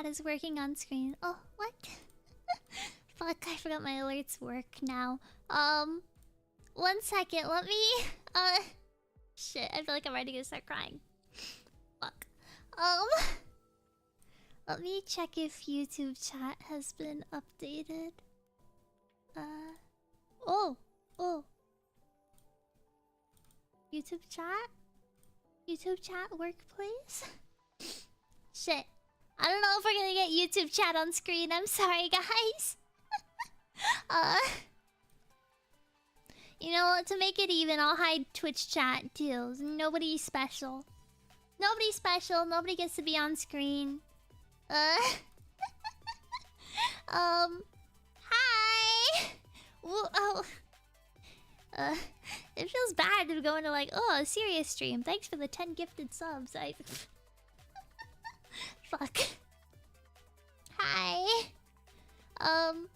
chat is working on screen. Oh, what? Fuck, I forgot my alerts work now. 1 second, let me... Shit, I feel like I'm ready to start crying. Fuck. Let me check if YouTube chat has been updated. Oh. YouTube chat? YouTube chat work, please? Shit. I don't know if we're gonna get YouTube chat on screen. I'm sorry, guys. You know what? To make it even, I'll hide Twitch chat too. Nobody special. Nobody special. Nobody gets to be on screen. Hi. Oh. It feels bad to go into like, oh, a serious stream. Thanks for the 10 gifted subs. Fuck. Hi. Hello.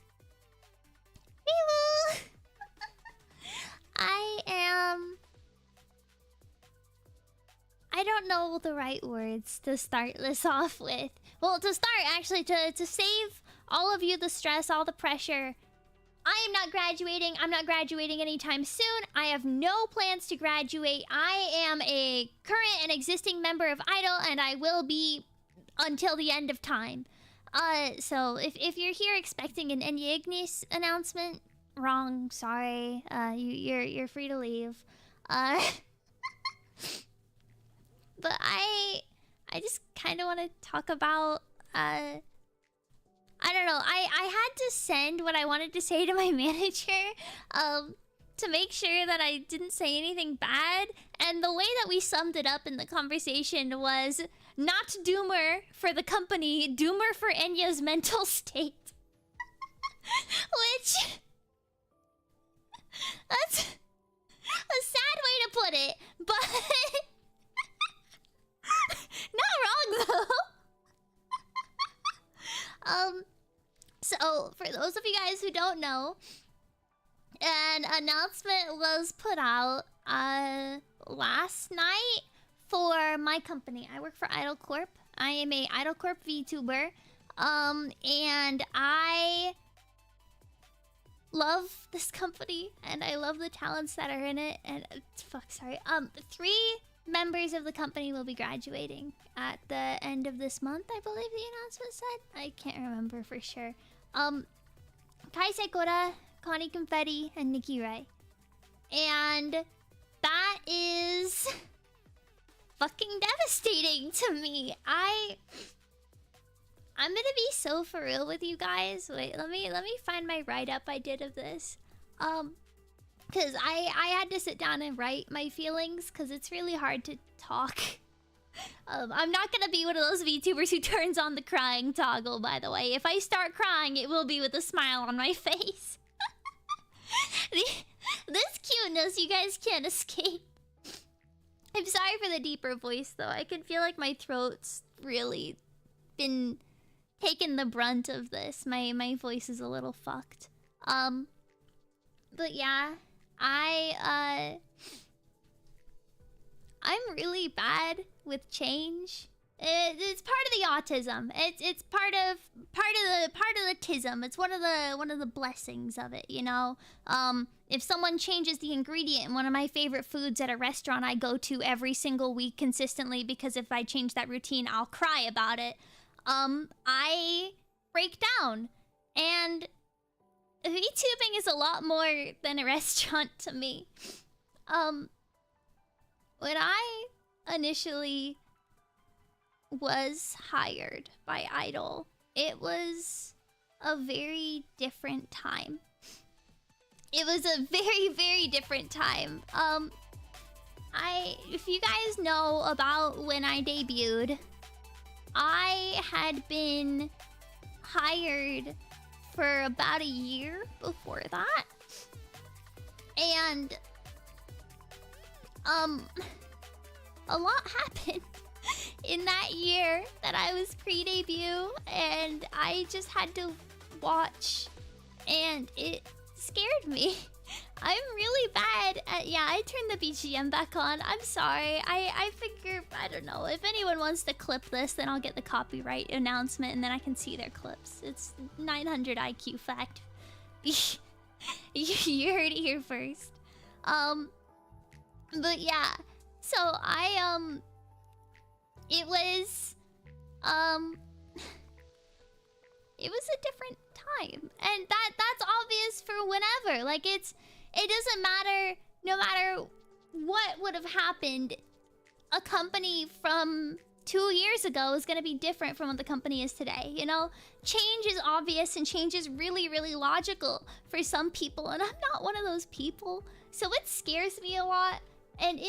I don't know the right words to start this off with. Well, to start, actually, to save all of you the stress, all the pressure. I am not graduating. I'm not graduating anytime soon. I have no plans to graduate. I am a current and existing member of Idol, and I will be until the end of time. So if you're here expecting an Enya Ignis announcement, wrong. Sorry. You're free to leave. But I just kind of want to talk about I don't know. I had to send what I wanted to say to my manager to make sure that I didn't say anything bad. And the way that we summed it up in the conversation was not doomer for the company, doomer for Enya's mental state. Which... That's a sad way to put it, but... Not wrong, though. So, for those of you guys who don't know, an announcement was put out last night for my company. I work for Idol Corp. I am a Idol Corp VTuber. And I love this company, and I love the talents that are in it. And fuck, sorry. 3 members of the company will be graduating at the end of this month, I believe the announcement said. I can't remember for sure. Kai Sekora, Connie Confetti, and Nikki Ray. And that is fucking devastating to me. I'm gonna be so for real with you guys. Wait, let me find my write-up I did of this. Because I had to sit down and write my feelings, because it's really hard to talk. I'm not gonna be one of those VTubers who turns on the crying toggle, by the way. If I start crying, it will be with a smile on my face. This cuteness, you guys can't escape. I'm sorry for the deeper voice, though. I can feel like my throat's really been taking the brunt of this. My voice is a little fucked. But yeah, I'm really bad with change. It's part of the autism. It's part of the tism. It's one of the blessings of it, you know. If someone changes the ingredient in one of my favorite foods at a restaurant I go to every single week consistently, because if I change that routine, I'll cry about it. I break down, and VTubing is a lot more than a restaurant to me. When I initially was hired by Idol, it was a very different time. It was a very, very different time. If you guys know about when I debuted, I had been hired for about a year before that. And a lot happened in that year that I was pre-debut, and I just had to watch, and it scared me. I'm really bad at... Yeah, I turned the BGM back on. I'm sorry. I figure... I don't know. If anyone wants to clip this, then I'll get the copyright announcement and then I can see their clips. It's 900 IQ fact. You heard it here first. But yeah. So, It was... It was a different time. And that's obvious for whenever. Like, it doesn't matter, no matter what would have happened, a company from 2 years ago is gonna be different from what the company is today, you know? Change is obvious and change is really, really logical for some people, and I'm not one of those people. So it scares me a lot, and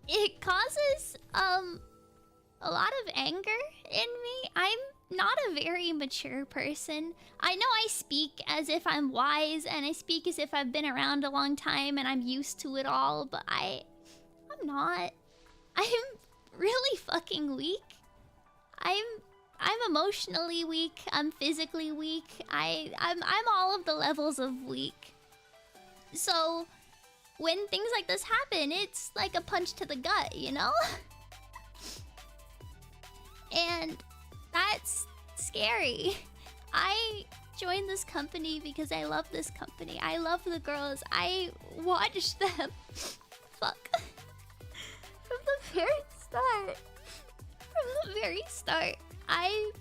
it causes, a lot of anger in me. I'm not a very mature person. I know I speak as if I'm wise, and I speak as if I've been around a long time and I'm used to it all, but I'm not. I'm really fucking weak. I'm emotionally weak. I'm physically weak. I'm all of the levels of weak. So when things like this happen, it's like a punch to the gut, you know? And that's scary. I joined this company because I love this company. I love the girls. I watched them. Fuck. From the very start. From the very start. I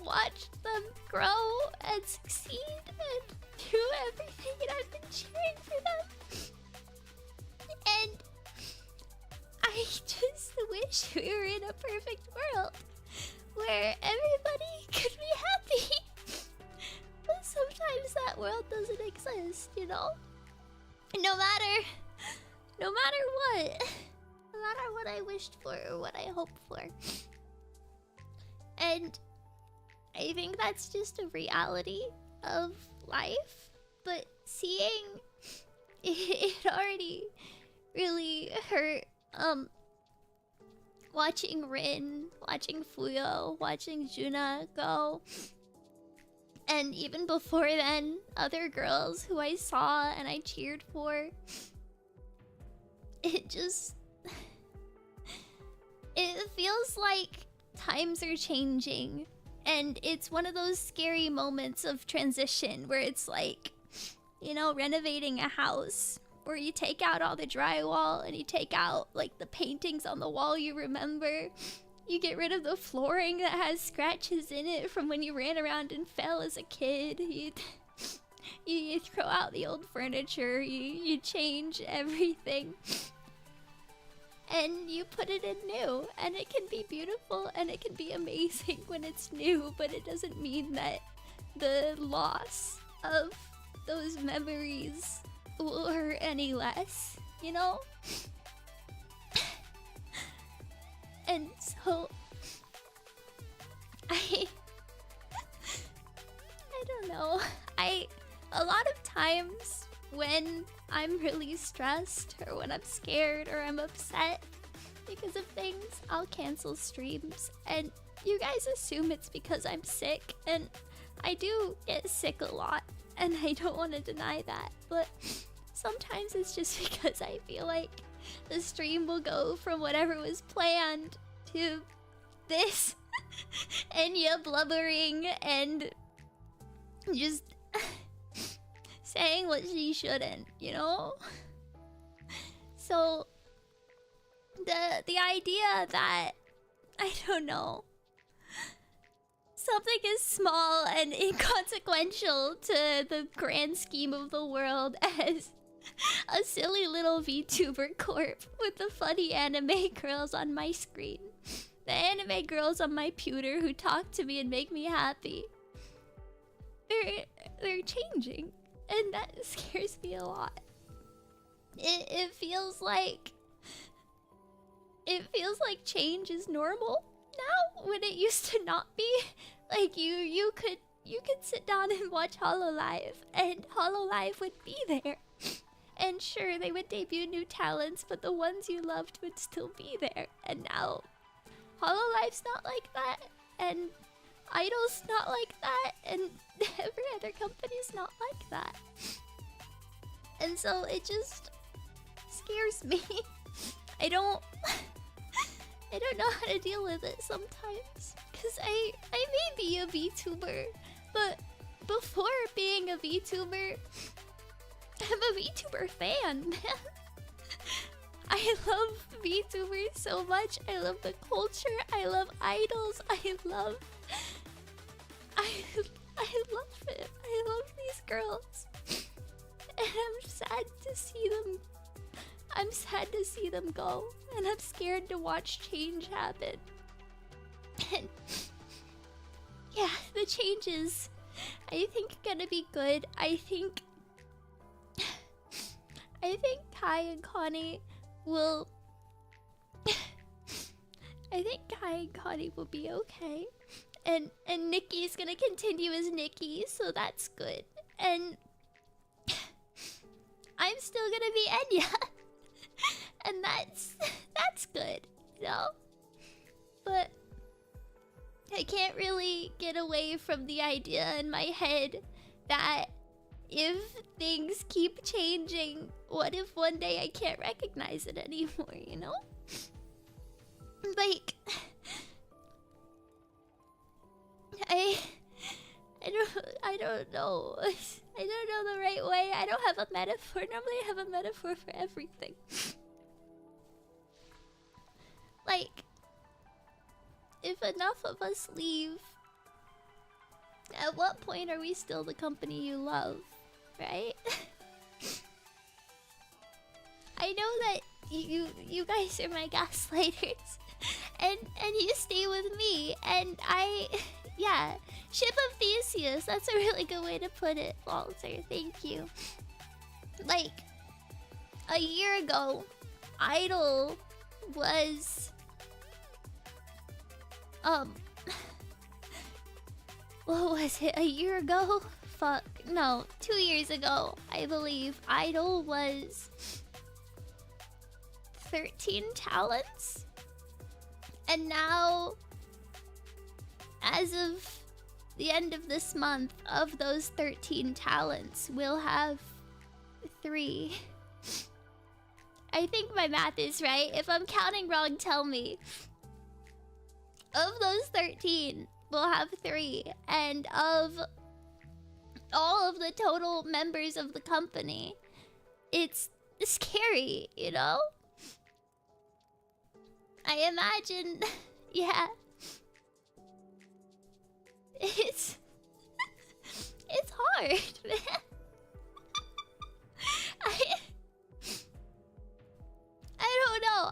watched them grow and succeed and do everything, and I've been cheering for them. And I just wish we were in a perfect world where everybody could be happy. But sometimes that world doesn't exist, you know? No matter what. No matter what I wished for or what I hoped for. And I think that's just a reality of life. But seeing it already really hurt. Watching Rin, watching Fuyo, watching Juna go. And even before then, other girls who I saw and I cheered for. It just... It feels like times are changing. And it's one of those scary moments of transition where it's like, you know, renovating a house. Where you take out all the drywall and you take out like the paintings on the wall you remember. You get rid of the flooring that has scratches in it from when you ran around and fell as a kid. You throw out the old furniture, you change everything. And you put it in new, and it can be beautiful and it can be amazing when it's new, but it doesn't mean that the loss of those memories will hurt any less, you know? And so I don't know. A lot of times when I'm really stressed or when I'm scared or I'm upset because of things, I'll cancel streams, and you guys assume it's because I'm sick, and I do get sick a lot, and I don't want to deny that, but sometimes it's just because I feel like the stream will go from whatever was planned to this Enya blubbering and just saying what she shouldn't, you know? So the idea that, I don't know, something as small and inconsequential to the grand scheme of the world as a silly little VTuber corp with the funny anime girls on my screen. The anime girls on my pewter who talk to me and make me happy. They're changing, and that scares me a lot. It feels like change is normal now when it used to not be. Like you could sit down and watch Hololive, and Hololive would be there. And sure, they would debut new talents, but the ones you loved would still be there. And now, Hololive's not like that, and Idol's not like that, and every other company's not like that. And so it just scares me. I don't know how to deal with it sometimes. Cause I may be a VTuber, but before being a VTuber, I'm a VTuber fan, man. I love VTubers so much. I love the culture. I love idols. I love it. I love these girls. And I'm sad to see them. I'm sad to see them go. And I'm scared to watch change happen. And yeah, the changes, I think, gonna be good. I think Kai and Connie will... I think Kai and Connie will be okay. And Nikki's gonna continue as Nikki, so that's good. And I'm still gonna be Enya. And that's good, you know? But I can't really get away from the idea in my head that if things keep changing, what if one day I can't recognize it anymore, you know? Like, I don't know. I don't know the right way. I don't have a metaphor. Normally I have a metaphor for everything. Like, if enough of us leave, at what point are we still the company you love, right? I know that you guys are my gaslighters, and you stay with me, and yeah, ship of Theseus. That's a really good way to put it, Walter. Thank you. Like, a year ago, Idol was what was it, a year ago? Fuck, no, 2 years ago, I believe. Idol was 13 talents. And now, as of the end of this month, of those 13 talents, we'll have 3. I think my math is right. If I'm counting wrong, tell me. Of those 13, we'll have 3. And of all of the total members of the company, it's scary, you know? I imagine, yeah. It's hard, man. I don't know.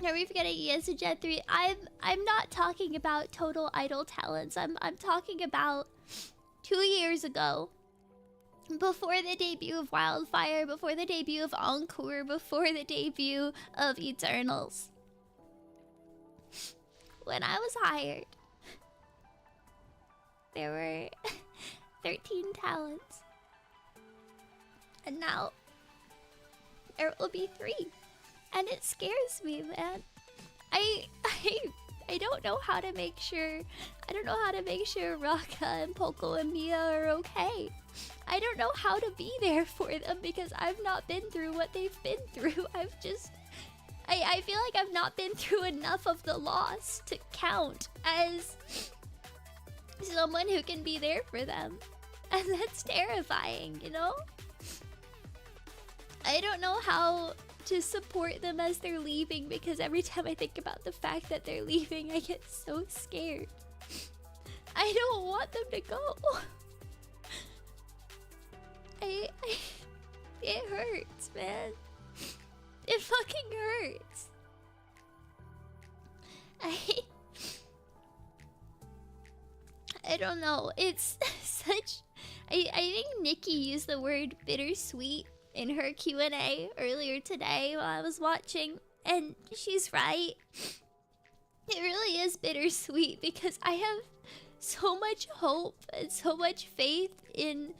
Are we forgetting ES Gen 3? I'm not talking about total Idol talents. I'm talking about 2 years ago. Before the debut of Wildfire, before the debut of Encore, before the debut of Eternals. When I was hired, there were 13 talents. And now, there will be 3. And it scares me, man. I don't know how to make sure... I don't know how to make sure Raka and Poco and Mia are okay. I don't know how to be there for them because I've not been through what they've been through. I've just... I feel like I've not been through enough of the loss to count as someone who can be there for them. And that's terrifying, you know? I don't know how to support them as they're leaving because every time I think about the fact that they're leaving, I get so scared. I don't want them to go. It hurts, man. It fucking hurts. I don't know. It's such... I think Nikki used the word bittersweet in her Q&A earlier today while I was watching. And she's right. It really is bittersweet because I have so much hope and so much faith in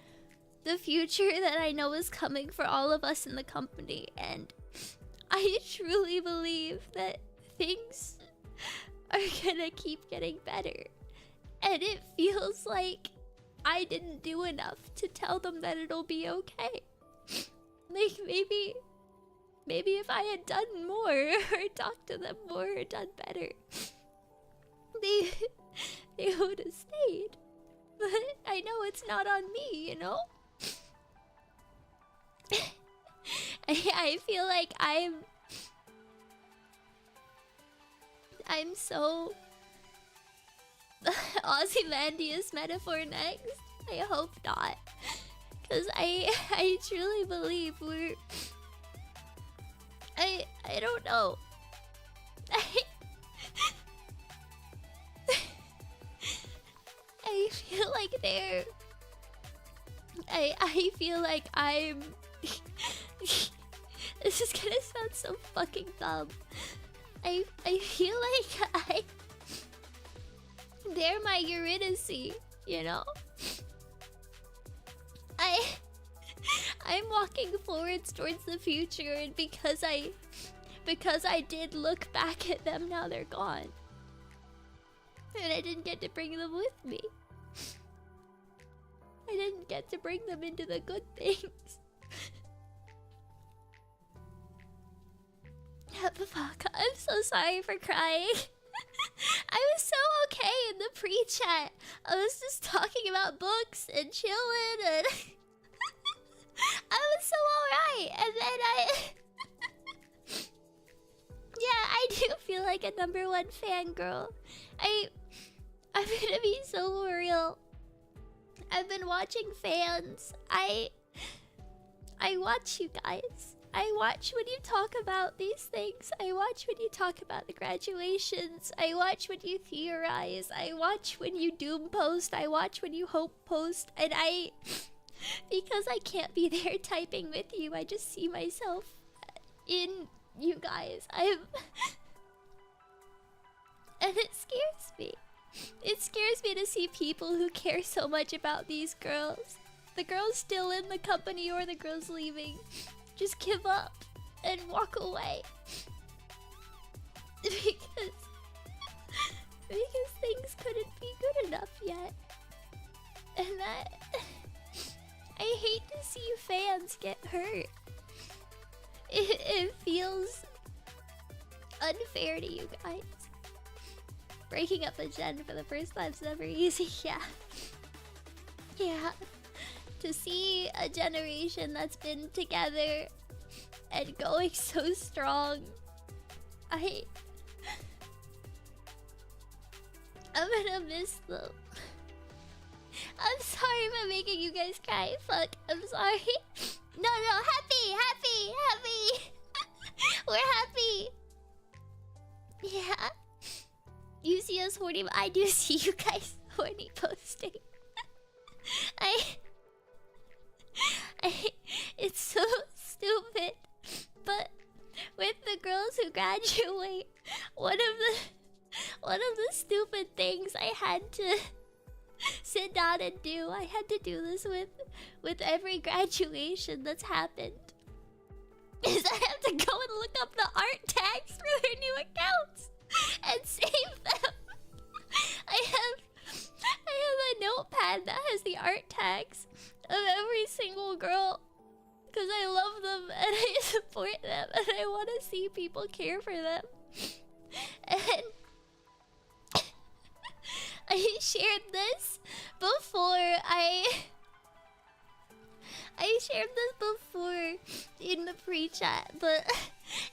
the future that I know is coming for all of us in the company. And I truly believe that things are gonna keep getting better. And it feels like I didn't do enough to tell them that it'll be okay. Like, maybe if I had done more, or talked to them more, or done better, they would have stayed. But I know it's not on me, you know? I feel like I'm so Ozymandias metaphor next. I hope not. Cause I truly believe we're I don't know. I feel like they're I feel like I'm this is gonna sound so fucking dumb. I feel like they're my Eurydice, you know? I'm walking forwards towards the future, and because I did look back at them, now they're gone. And I didn't get to bring them with me. I didn't get to bring them into the good things. Fuck, I'm so sorry for crying. I was so okay in the pre-chat. I was just talking about books and chilling, and I was so alright. And then yeah, I do feel like a #1 fangirl. I'm gonna be so real. I've been watching fans. I watch you guys. I watch when you talk about these things. I watch when you talk about the graduations. I watch when you theorize. I watch when you doom post. I watch when you hope post. And because I can't be there typing with you, I just see myself in you guys. And it scares me. It scares me to see people who care so much about these girls. The girls still in the company or the girls leaving. Just give up and walk away. Because things couldn't be good enough yet. And that... I hate to see fans get hurt. It feels unfair to you guys. Breaking up a gen for the first time's never easy, yeah. Yeah. To see a generation that's been together and going so strong, I'm gonna miss them. I'm sorry for making you guys cry. Fuck, I'm sorry. No, happy. We're happy. Yeah. You see us horny, but I do see you guys horny posting. It's so stupid, but with the girls who graduate, one of the stupid things I had to sit down and do, I had to do this with every graduation that's happened, is I have to go and look up the art tags for their new accounts and save them. I have a notepad that has the art tags of every single girl, because I love them and I support them and I want to see people care for them. And I shared this before I shared this before in the pre-chat, but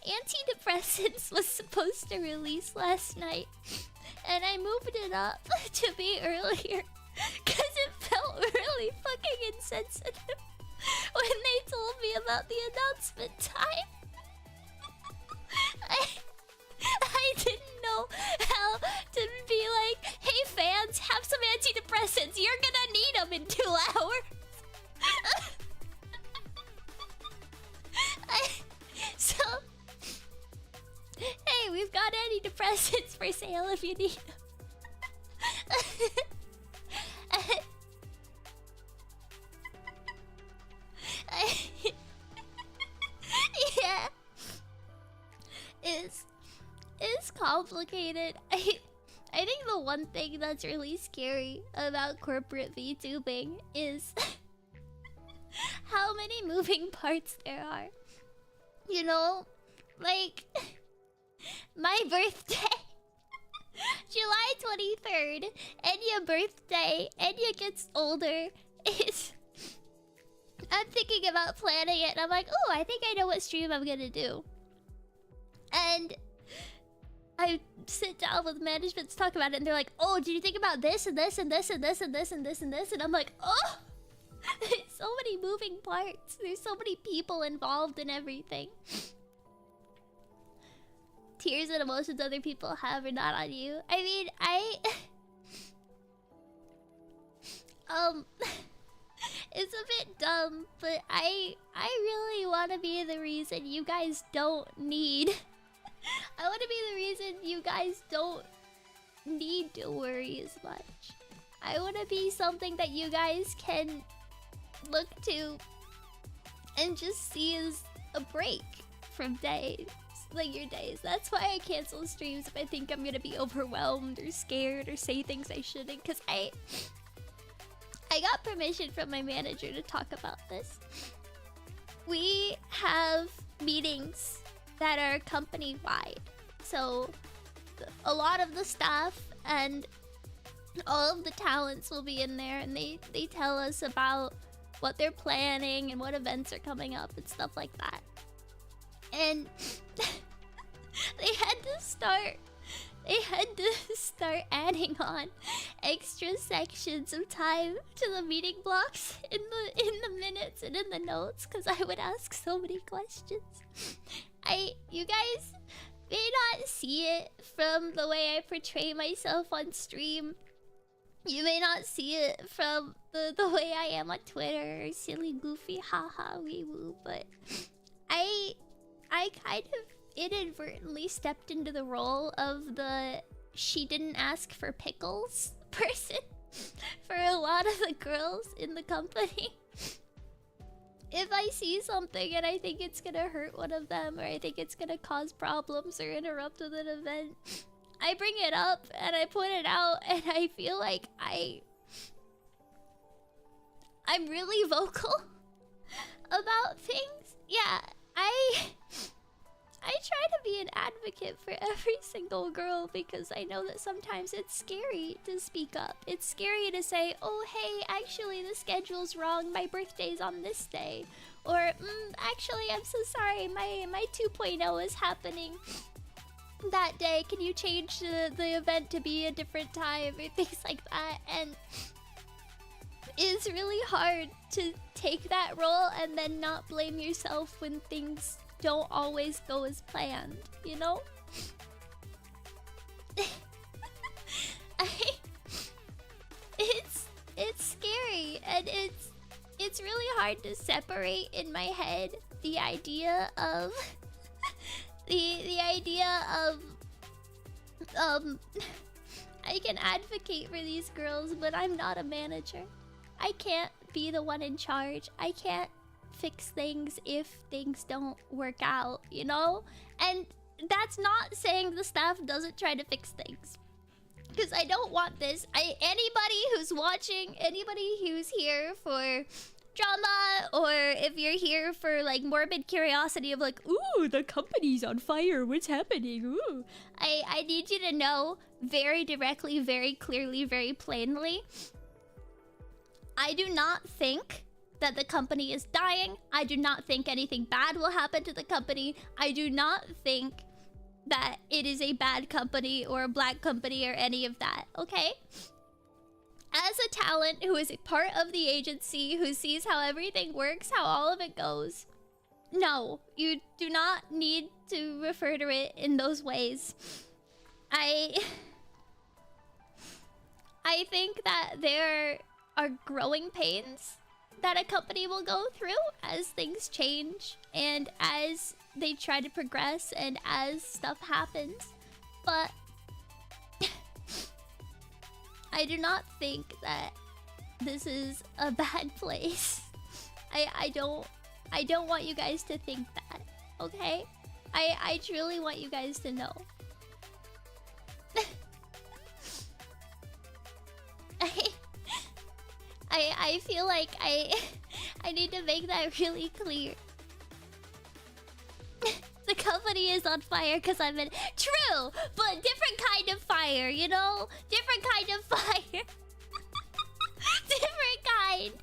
Antidepressants was supposed to release last night, and I moved it up to be earlier because it felt really fucking insensitive when they told me about the announcement time. I didn't know how to be like, hey fans, have some antidepressants, you're gonna need them in 2 hours. So, hey, we've got antidepressants for sale if you need them. Yeah, it's complicated. I think the the one thing that's really scary about corporate VTubing is how many moving parts there are. You know, like my birthday, July 23rd, Enya birthday, Enya gets older. I'm thinking about planning it, and I'm like, oh, I think I know what stream I'm gonna do. And I sit down with management to talk about it, and they're like, oh, did you think about this and this and this and this and this and this and this? And I'm like, oh, there's so many moving parts. There's so many people involved in everything. Tears and emotions other people have are not on you. I mean, it's a bit dumb, but I really want to be the reason you guys don't need... I want to be the reason you guys don't need to worry as much. I want to be something that you guys can look to and just see as a break from days. Like your days. That's why I cancel streams if I think I'm gonna be overwhelmed or scared or say things I shouldn't. Because I got permission from my manager to talk about this. We have meetings that are company-wide. So a lot of the staff and all of the talents will be in there, and they tell us about what they're planning and what events are coming up and stuff like that. And they had to start adding on extra sections of time to the meeting blocks in the minutes and in the notes, because I would ask so many questions. You guys may not see it from the way I portray myself on stream. You may not see it from the way I am on Twitter, silly, goofy, haha, wee woo, but I kind of inadvertently stepped into the role of the she didn't ask for pickles person for a lot of the girls in the company. If I see something and I think it's gonna hurt one of them, or I think it's gonna cause problems or interrupt with an event, I bring it up and I point it out, and I feel like I'm really vocal about things. Yeah, I try to be an advocate for every single girl, because I know that sometimes it's scary to speak up. It's scary to say, oh hey, actually the schedule's wrong, my birthday's on this day. Or, actually I'm so sorry, my 2.0 is happening that day. Can you change the event to be a different time, or things like that. And it's really hard to take that role and then not blame yourself when things don't always go as planned, you know? It's scary, and it's really hard to separate in my head the idea of the idea of I can advocate for these girls, but I'm not a manager. I can't be the one in charge. I can't fix things if things don't work out, you know? And that's not saying the staff doesn't try to fix things, because I don't want this. Anybody who's watching, anybody who's here for drama, or if you're here for like morbid curiosity of like, ooh, the company's on fire, what's happening, ooh, I need you to know very directly, very clearly, very plainly, I do not think that the company is dying. I do not think anything bad will happen to the company. I do not think that it is a bad company or a black company or any of that, okay? As a talent who is a part of the agency, who sees how everything works, how all of it goes, no, you do not need to refer to it in those ways. I think that there are growing pains that a company will go through as things change and as they try to progress and as stuff happens. But I do not think that this is a bad place. I don't want you guys to think that, okay? I truly want you guys to know. I feel like I need to make that really clear. The company is on fire because I'm in. True, but different kind of fire, you know? Different kind of fire. Different kind.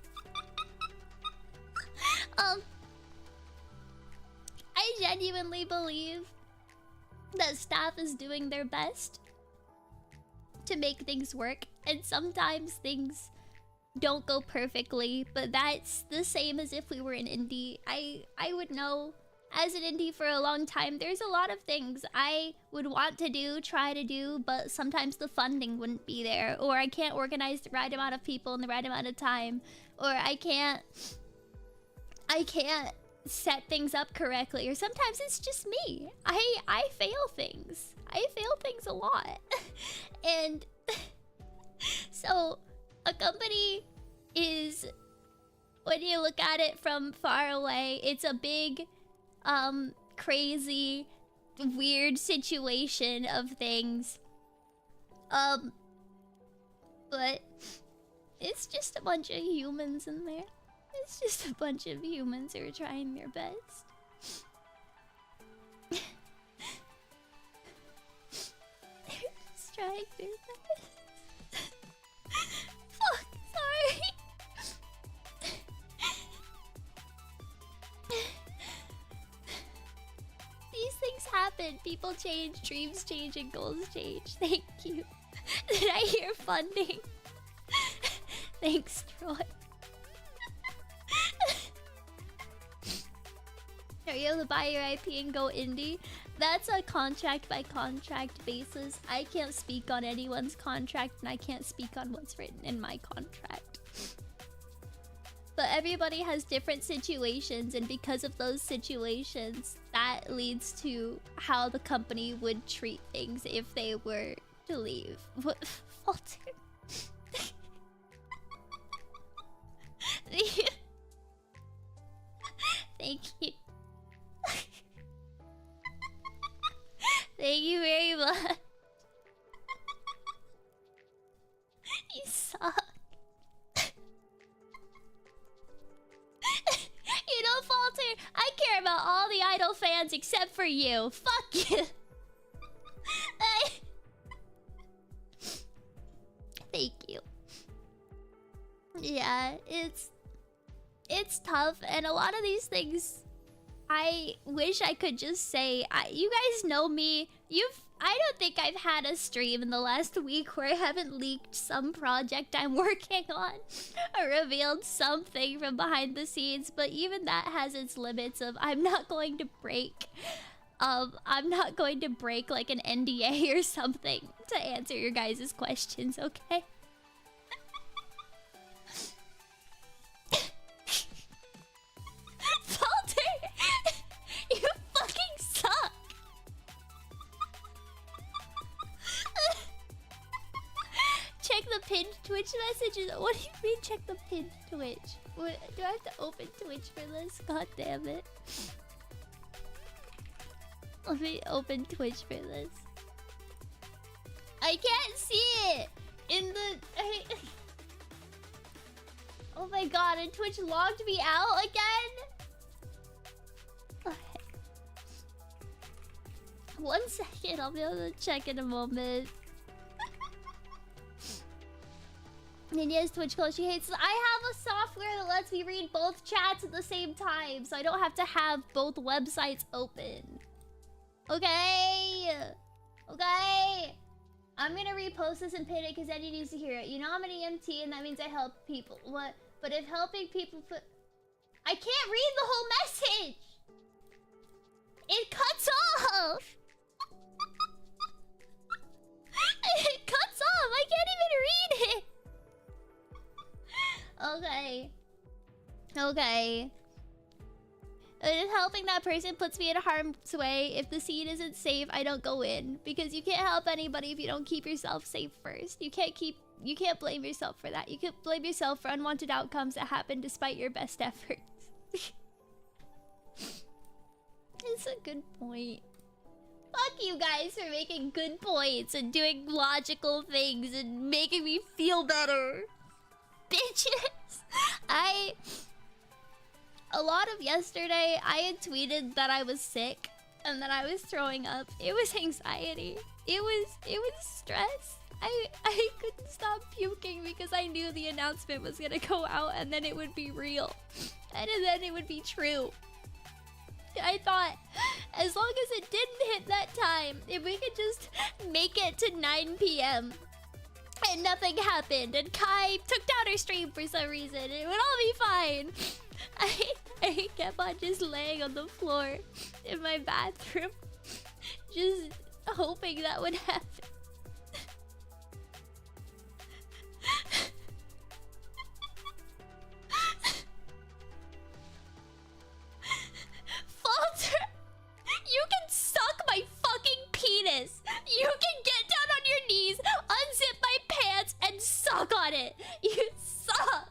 I genuinely believe that staff is doing their best to make things work, and sometimes things don't go perfectly, but that's the same as if we were an indie. I would know, as an indie for a long time, there's a lot of things I would want to do, try to do, but sometimes the funding wouldn't be there, or I can't organize the right amount of people in the right amount of time, or I can't set things up correctly, or sometimes it's just me. I fail things. I fail things a lot. And so a company is, when you look at it from far away, it's a big crazy weird situation of things. But it's just a bunch of humans in there. It's just a bunch of humans who are trying their best. They're just trying their best. Fuck, sorry. These things happen. People change, dreams change, and goals change. Thank you. Did I hear funding? Thanks, Troy. Are you able to buy your IP and go indie? That's a contract by contract basis. I can't speak on anyone's contract, and I can't speak on what's written in my contract. But everybody has different situations, and because of those situations, that leads to how the company would treat things if they were to leave. What? Falter? Thank you. Thank you very much. You suck. You know, Falter, I care about all the Idol fans except for you. Fuck you. Thank you. Yeah, it's tough, and a lot of these things I wish I could just say. You guys know me. I don't think I've had a stream in the last week where I haven't leaked some project I'm working on or revealed something from behind the scenes, but even that has its limits of I'm not going to break like an NDA or something to answer your guys' questions, okay? Falter! You fucking suck! Check the pinned Twitch messages. What do you mean check the pinned Twitch? What, do I have to open Twitch for this? God damn it. Let me open Twitch for this. I can't see it! In the... Oh my god, and Twitch logged me out again? Okay. 1 second, I'll be able to check in a moment. Enya's Twitch call, she hates... I have a software that lets me read both chats at the same time, so I don't have to have both websites open. Okay? Okay? I'm gonna repost this and pin it because Eddie needs to hear it. You know I'm an EMT and that means I help people. What? But if helping people put... I can't read the whole message! It cuts off! It cuts off! I can't even read it! Okay. Okay. If helping that person puts me in harm's way, if the scene isn't safe, I don't go in. Because you can't help anybody if you don't keep yourself safe first. You can't blame yourself for that. You can't blame yourself for unwanted outcomes that happen despite your best efforts. It's a good point. Fuck you guys for making good points and doing logical things and making me feel better. Bitches! a lot of yesterday, I had tweeted that I was sick and that I was throwing up. It was anxiety. It was stress. I couldn't stop puking because I knew the announcement was gonna go out and then it would be real. And then it would be true. I thought, as long as it didn't hit that time, if we could just make it to 9 p.m. and nothing happened, and Kai took down her stream for some reason, it would all be fine. I kept on just laying on the floor in my bathroom, just hoping that would happen. Falter, you can suck my fucking penis. You can get down on your knees, unzip my pants, and suck on it. You suck.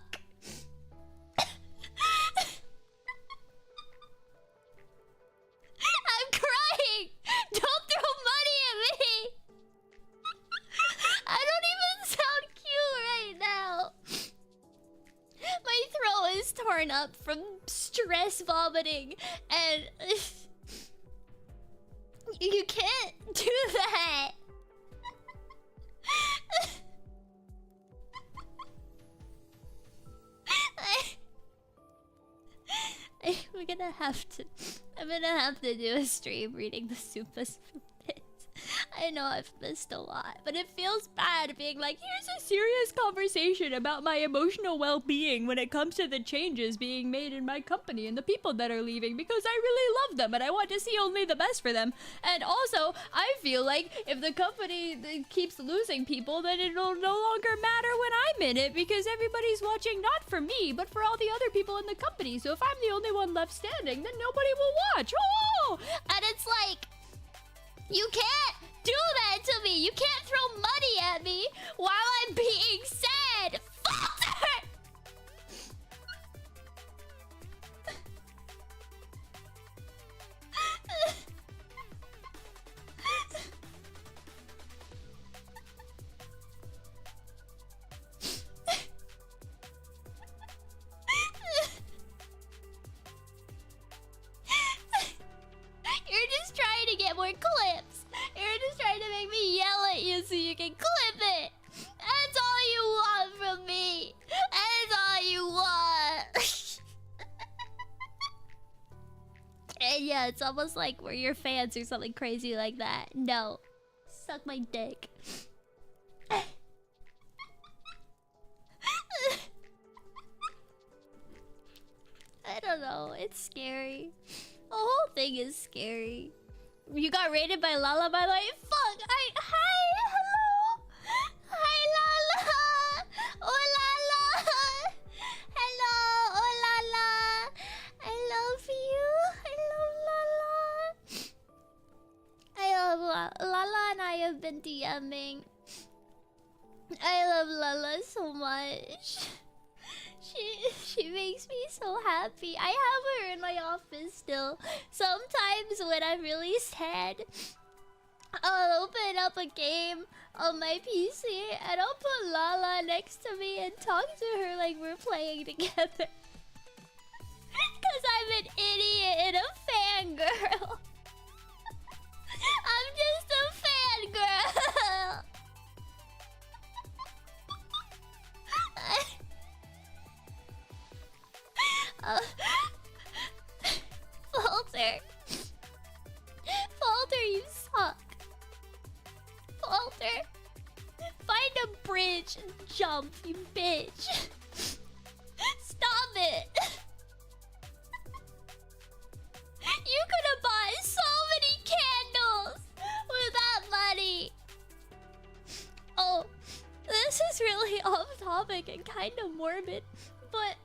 I'm crying. Don't throw money at me. I don't even sound cute right now. My throat is torn up from stress vomiting, and you can't do that. I'm gonna have to do a stream reading the Super bits. I know I've missed a lot, but it feels bad being like, here's a serious conversation about my emotional well-being when it comes to the changes being made in my company and the people that are leaving, because I really love them and I want to see only the best for them. And also, I feel like if the company keeps losing people, then it'll no longer matter when I'm in it, because everybody's watching not for me, but for all the other people in the company. So if I'm the only one left standing, then nobody will watch. Oh! And it's like, you can't do that to me. You can't throw money at me while I'm being sad. Falter! You're just trying to get more clips. You're just trying to make me yell at you so you can clip it. That's all you want from me. That's all you want. And yeah, it's almost like we're your fans or something crazy like that. No. Suck my dick. I don't know. It's scary. The whole thing is scary. You got raided by Lala, by the way? Fuck! Hi! Hello! Hi, Lala! Oh, Lala! Hello! Oh, Lala! I love you! I love Lala! Lala and I have been DMing. I love Lala so much. She makes me so happy. I have her in my office still. Sometimes when I'm really sad, I'll open up a game on my PC and I'll put Lala next to me and talk to her like we're playing together. Cause I'm an idiot and a fangirl. I'm just a fangirl. Falter. Falter, you suck. Falter. Find a bridge and jump, you bitch. Stop it. You could have bought so many candles with that money. Oh, this is really off topic and kind of morbid, but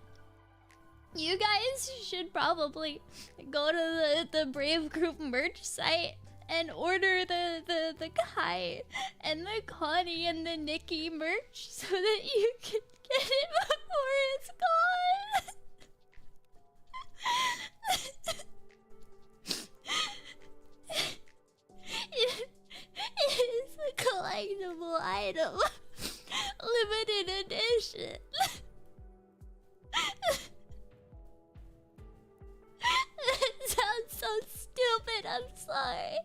you guys should probably go to the Brave Group merch site and order the Kai and the Connie and the Nikki merch so that you can get it before it's gone. It is a collectible item. Limited edition. sorry.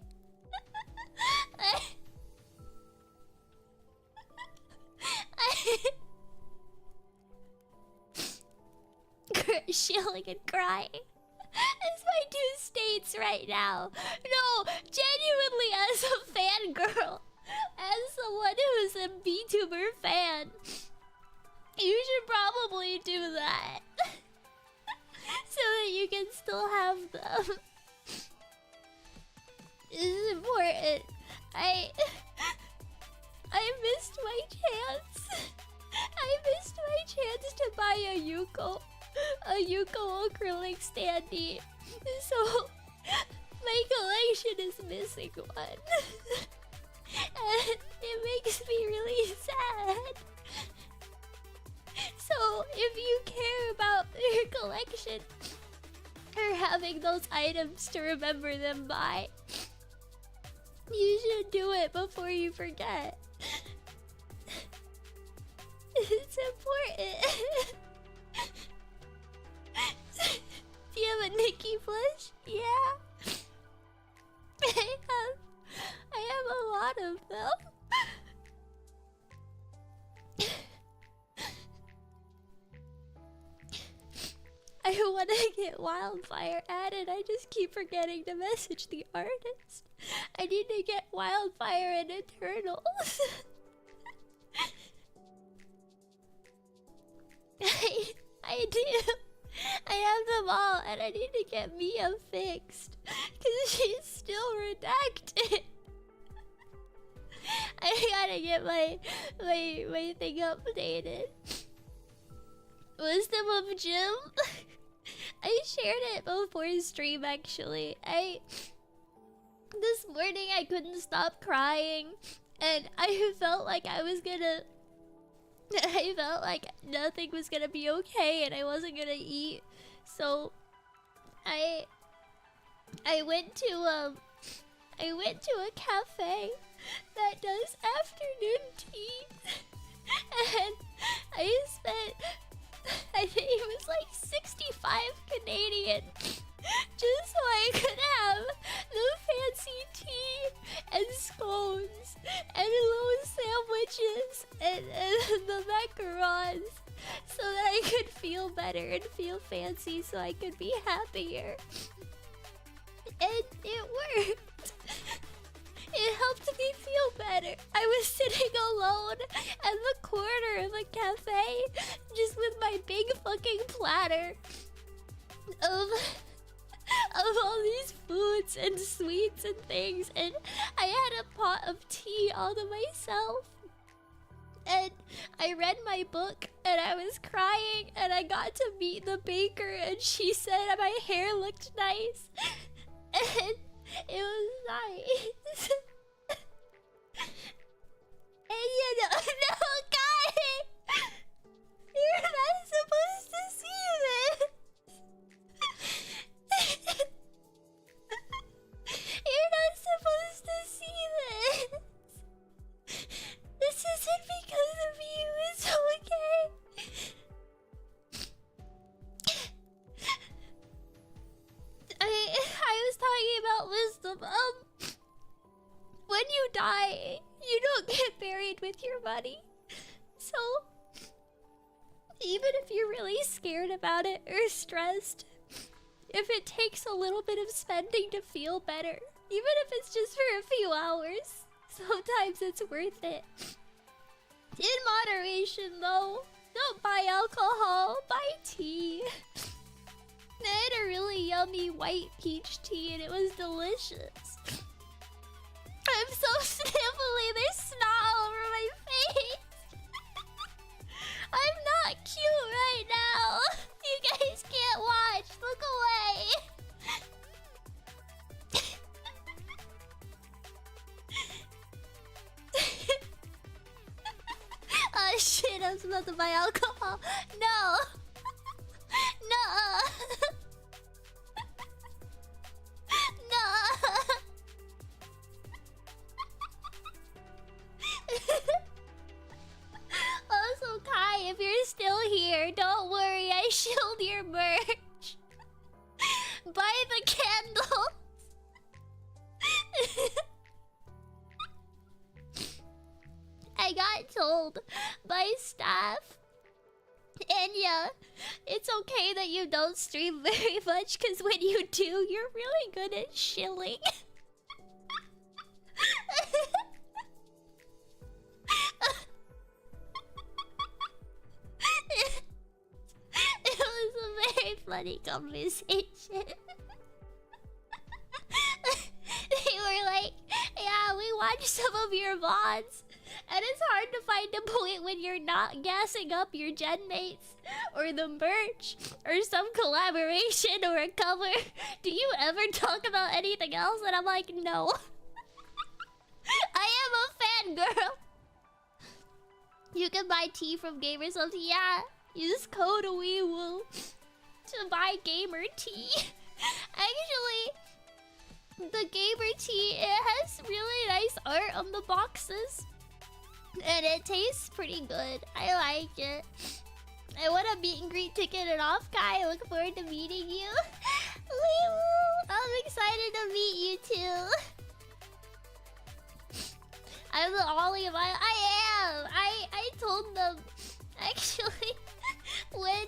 Shilling and crying. It's my two states right now. No, genuinely, as a fangirl, as someone who's a VTuber fan, you should probably do that. So that you can still have them. This is important. I missed my chance. I missed my chance to buy a Yuko acrylic standee. So my collection is missing one. And it makes me really sad. So if you care about your collection or having those items to remember them by, you should do it before you forget. It's important. Do you have a Nikki plush? Yeah. I have a lot of them. I want to get Wildfire added. I just keep forgetting to message the artist. I need to get Wildfire and Eternals. I do. I have them all, and I need to get Mia fixed because she's still redacted. I gotta get my thing updated. Wisdom of Jim. I shared it before stream actually. This morning I couldn't stop crying, and I felt like I felt like nothing was gonna be okay and I wasn't gonna eat. So I went to a cafe that does afternoon tea. And I spent, I think it was like 65 Canadian just so I could have the fancy tea and scones and little sandwiches and the macarons so that I could feel better and feel fancy so I could be happier. And it worked. It helped me feel better. I was sitting alone at the corner of a cafe just with my big fucking platter of all these foods and sweets and things, and I had a pot of tea all to myself. And I read my book and I was crying, and I got to meet the baker and she said my hair looked nice. And it was nice. And you know, no, guys! You're not supposed to see this! You're not supposed to see this! This isn't because of you, it's okay! I was talking about wisdom. When you die, you don't get buried with your money. So, even if you're really scared about it or stressed, if it takes a little bit of spending to feel better, even if it's just for a few hours, sometimes it's worth it. In moderation, though. Don't buy alcohol, buy tea. I had a really yummy white peach tea and it was delicious. I'm so sniffly, there's snot all over my face. I'm not cute right now. You guys can't watch, look away. Oh shit, I'm supposed to buy alcohol. No. No. No. Also, Kai, if you're still here, don't worry, I shilled your merch. Buy the candles. told my staff, Enya, it's okay that you don't stream very much, because when you do, you're really good at shilling. It was a very funny conversation. They were like, yeah, we watched some of your VODs, and it's hard to find a point when you're not gassing up your Genmates, or the merch, or some collaboration, or a cover. Do you ever talk about anything else? And I'm like, no. I am a fangirl. You can buy tea from Gamer Subs. Yeah, use code WEEWOO to buy gamer tea. Actually, the gamer tea, it has really nice art on the boxes, and it tastes pretty good. I like it. I want a meet and greet ticket and off, Kai. I look forward to meeting you. Wee-woo. I'm excited to meet you too. I'm the Ollie of I am. I told them actually when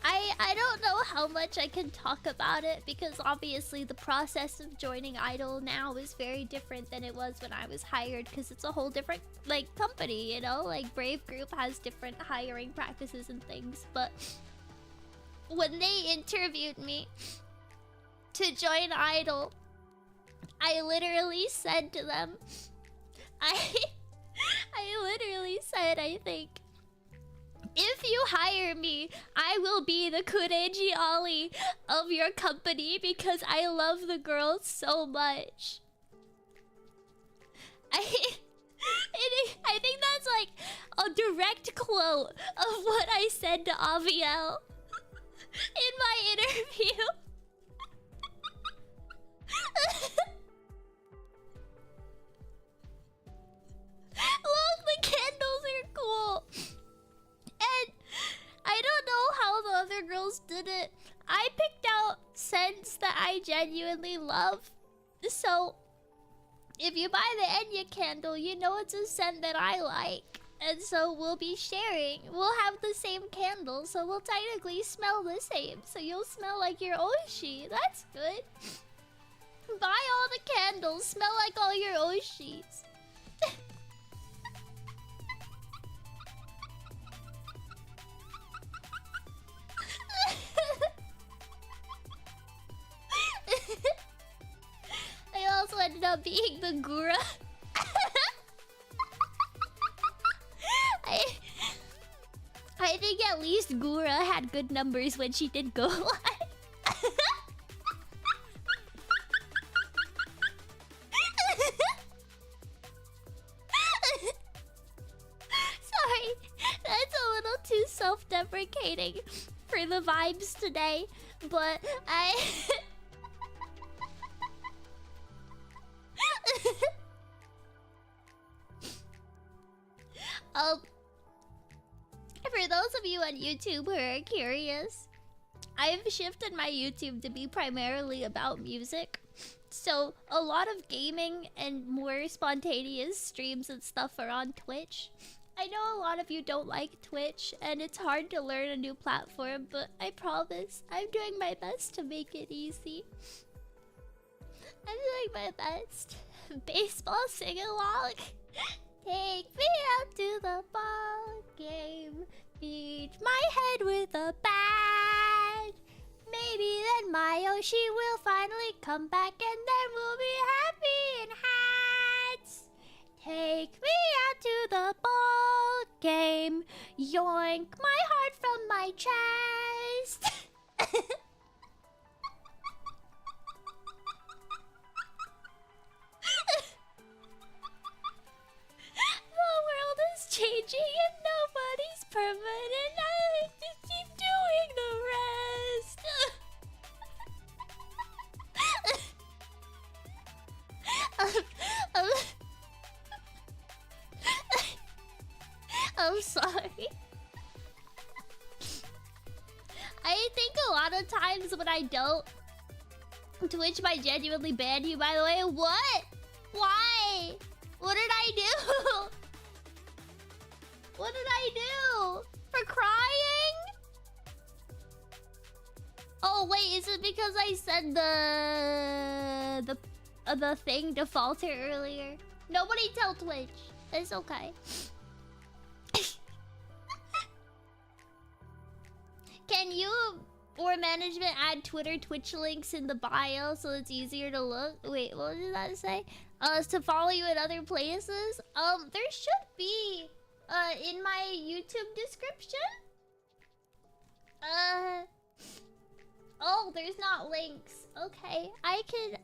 I don't know how much I can talk about it, because obviously the process of joining Idol now is very different than it was when I was hired, because it's a whole different like company, you know? Like Brave Group has different hiring practices and things, but when they interviewed me to join Idol, I literally said to them, I literally said, I think, if you hire me, I will be the Kureji Ollie of your company, because I love the girls so much. I think that's like a direct quote of what I said to Aviel in my interview. Look, the candles are cool. And I don't know how the other girls did it. I picked out scents that I genuinely love. So, if you buy the Enya candle, you know it's a scent that I like. And so we'll be sharing. We'll have the same candle, so we'll technically smell the same. So you'll smell like your Oshi. That's good. Buy all the candles. Smell like all your Oshis. I also ended up being the Gura. I think at least Gura had good numbers when she did go live. Sorry, that's a little too self-deprecating for the vibes today, but for those of you on YouTube who are curious, I've shifted my YouTube to be primarily about music. So a lot of gaming and more spontaneous streams and stuff are on Twitch. I know a lot of you don't like Twitch, and it's hard to learn a new platform, but I promise I'm doing my best to make it easy. I'm doing my best. Baseball sing-along. Take me out to the ball game. Beat my head with a bat. Maybe then my Yoshi will finally come back, and then we'll be happy in hats. Take me out to the ball game. Yoink my heart from my chest. The world is changing and nobody's permanent. I like to keep doing the rest. I'm sorry. I think a lot of times when I don't, Twitch might genuinely ban you, by the way. What? Why? What did I do? What did I do? For crying? Oh wait, is it because I said the thing to falter earlier? Nobody tell Twitch. It's okay. Can you or management add Twitter Twitch links in the bio so it's easier to look? Wait, what did that say? To follow you in other places? There should be in my YouTube description. Oh, there's not links. Okay, I can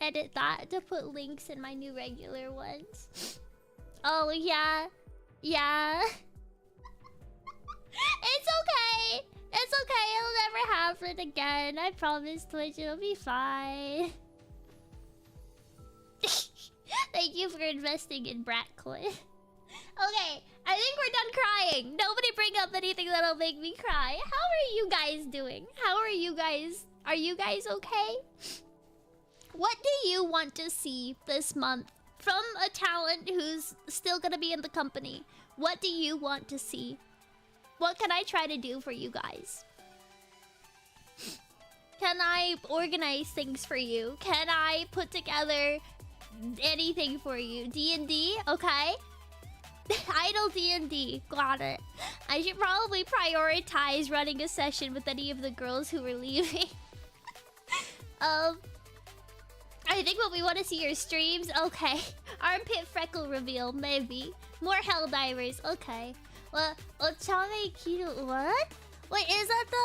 edit that to put links in my new regular ones. Oh yeah, yeah. It's okay. It's okay. It'll never happen again. I promise, Twitch. It'll be fine. Thank you for investing in Bratcoin. Okay, I think we're done crying. Nobody bring up anything that'll make me cry. How are you guys doing? How are you guys? Are you guys okay? What do you want to see this month from a talent who's still gonna be in the company? What do you want to see? What can I try to do for you guys? Can I organize things for you? Can I put together anything for you? D&D? Okay. Idle D&D. Got it. I should probably prioritize running a session with any of the girls who were leaving. I think what we want to see are streams. Okay. Armpit freckle reveal. Maybe. More Helldivers. Okay. Well, Ochame Kiru. What? Wait, is that the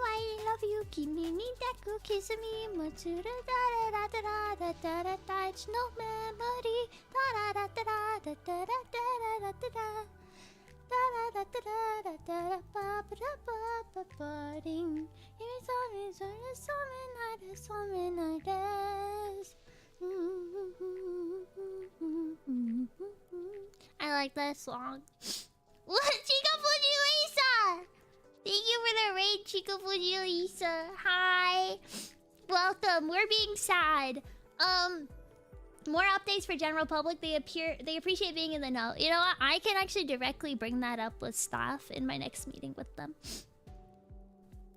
I love you, kimi ni deku, kiss me, matsuru, da da da da da da da, it's no memory, da da da da da da da da da da. I like that song. What? Chikafuji Lisa! Thank you for the raid, Chikafuji Lisa. Hi. Welcome. We're being sad. More updates for general public. They appreciate being in the know. You know what? I can actually directly bring that up with staff in my next meeting with them.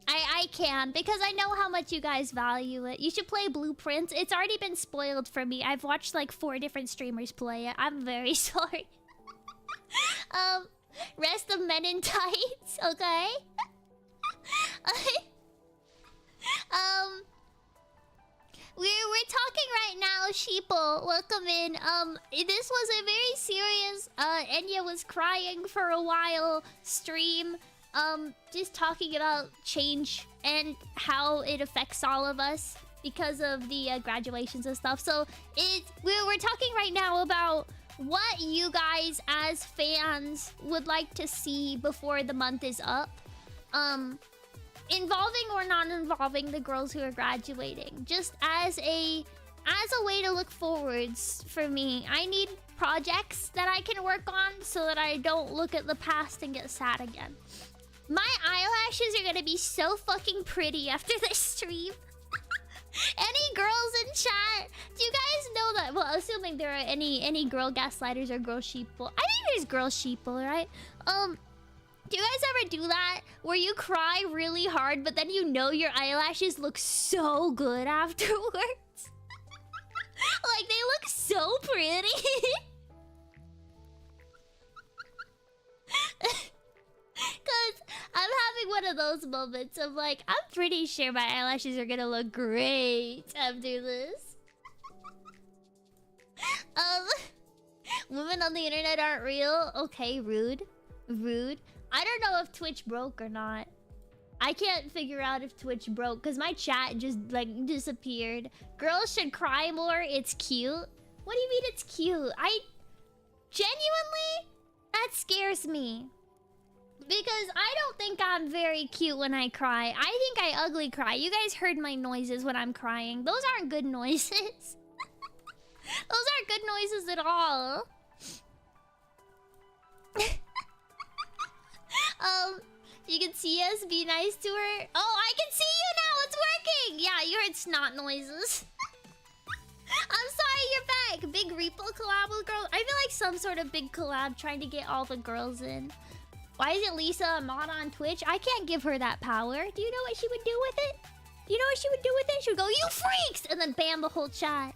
I can, because I know how much you guys value it. You should play Blueprints. It's already been spoiled for me. I've watched like 4 different streamers play it. I'm very sorry. Rest of Men in Tights, okay? We're talking right now, Sheeple. Welcome in. This was a very serious Enya was crying for a while stream. Just talking about change and how it affects all of us because of the graduations and stuff. So we're talking right now about what you guys as fans would like to see before the month is up. Involving or not involving the girls who are graduating. Just as a way to look forwards for me. I need projects that I can work on so that I don't look at the past and get sad again. My eyelashes are gonna be so fucking pretty after this stream. Any girls in chat? Do you guys know that? Well, assuming there are any girl gaslighters or girl sheeple. I think there's girl sheeple, right? Do you guys ever do that? Where you cry really hard, but then you know your eyelashes look so good afterwards? Like, they look so pretty. Cause I'm having one of those moments of like, I'm pretty sure my eyelashes are gonna look great after this. Women on the internet aren't real. Okay, rude. Rude. I don't know if Twitch broke or not. I can't figure out if Twitch broke because my chat just like disappeared. Girls should cry more. It's cute. What do you mean it's cute? I genuinely, that scares me. Because I don't think I'm very cute when I cry. I think I ugly cry. You guys heard my noises when I'm crying. Those aren't good noises. Those aren't good noises at all. You can see us, be nice to her. Oh, I can see you now, it's working! Yeah, you heard snot noises. I'm sorry, you're back. Big Repo collab with girls. I feel like some sort of big collab trying to get all the girls in. Why is it Lisa a mod on Twitch? I can't give her that power. Do you know what she would do with it? Do you know what she would do with it? She would go, "You freaks!" and then bam, the whole chat.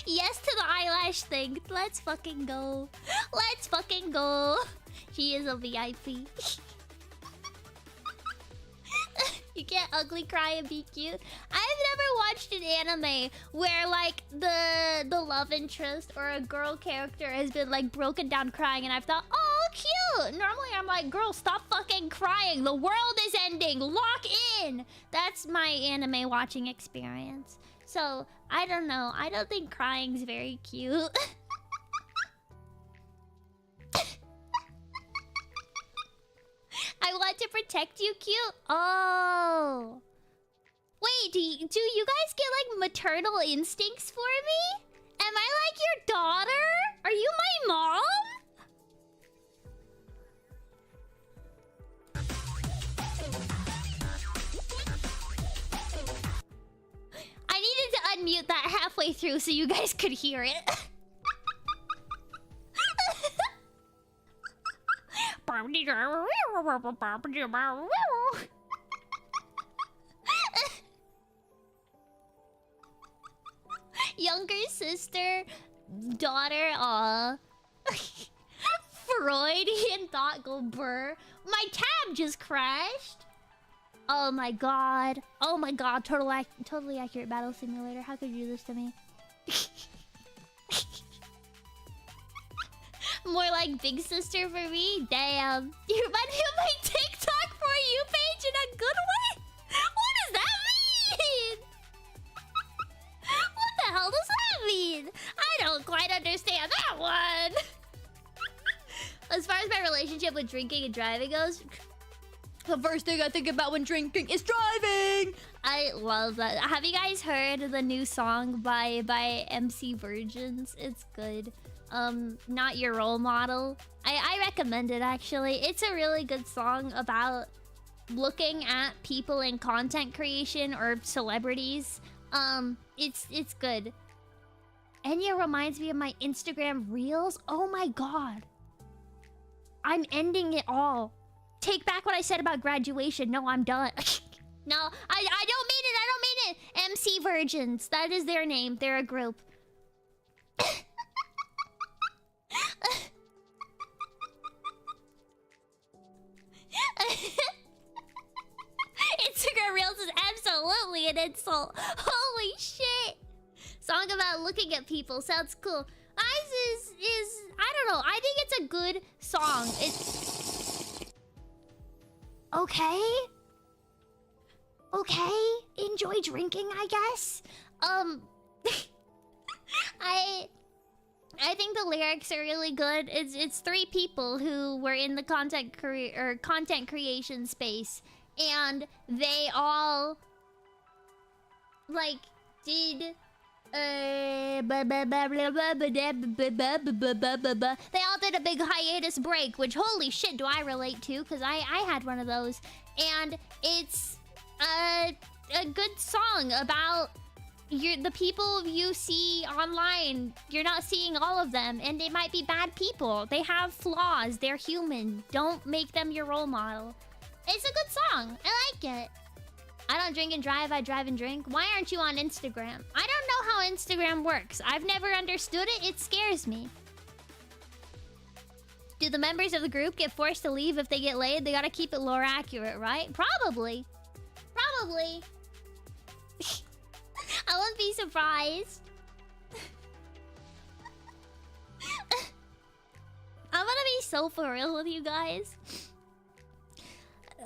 Yes to the eyelash thing. Let's fucking go. Let's fucking go. She is a VIP. You can't ugly cry and be cute. I've never watched an anime where like the love interest or a girl character has been like broken down crying and I've thought, oh, cute. Normally I'm like, girl, stop fucking crying. The world is ending. Lock in. That's my anime watching experience. So I don't know. I don't think crying's very cute. I want to protect you, cute. Oh. Wait, do you guys get like maternal instincts for me? Am I like your daughter? Are you my mom? I needed to unmute that halfway through so you guys could hear it. Younger sister, daughter, Freudian thought go burr. My tab just crashed. Oh my god. Oh my god. Totally accurate battle simulator. How could you do this to me? More like big sister for me? Damn. You remind me of my TikTok for you page in a good way? What does that mean? What the hell does that mean? I don't quite understand that one. As far as my relationship with drinking and driving goes, the first thing I think about when drinking is driving. I love that. Have you guys heard the new song by MC Virgins? It's good. Not Your Role Model. I recommend it actually. It's a really good song about looking at people in content creation or celebrities. It's good. Enya reminds me of my Instagram Reels. Oh my god. I'm ending it all. Take back what I said about graduation. No, I'm done. No, I don't mean it. I don't mean it. MC Virgins. That is their name. They're a group. Instagram Reels is absolutely an insult. Holy shit. Song about looking at people. Sounds cool. Eyes is I don't know. I think it's a good song. It's okay. Okay. Enjoy drinking, I guess. I think the lyrics are really good. It's three people who were in the content creation space, and they all like did they all did a big hiatus break, which holy shit do I relate to, because I had one of those. And it's a good song about the people you see online. You're not seeing all of them, and they might be bad people. They have flaws. They're human. Don't make them your role model. It's a good song. I like it. I don't drink and drive, I drive and drink. Why aren't you on Instagram? I don't know how Instagram works. I've never understood it. It scares me. Do the members of the group get forced to leave if they get laid? They gotta keep it lore accurate, right? Probably. Probably. I won't be surprised. I'm gonna be so for real with you guys.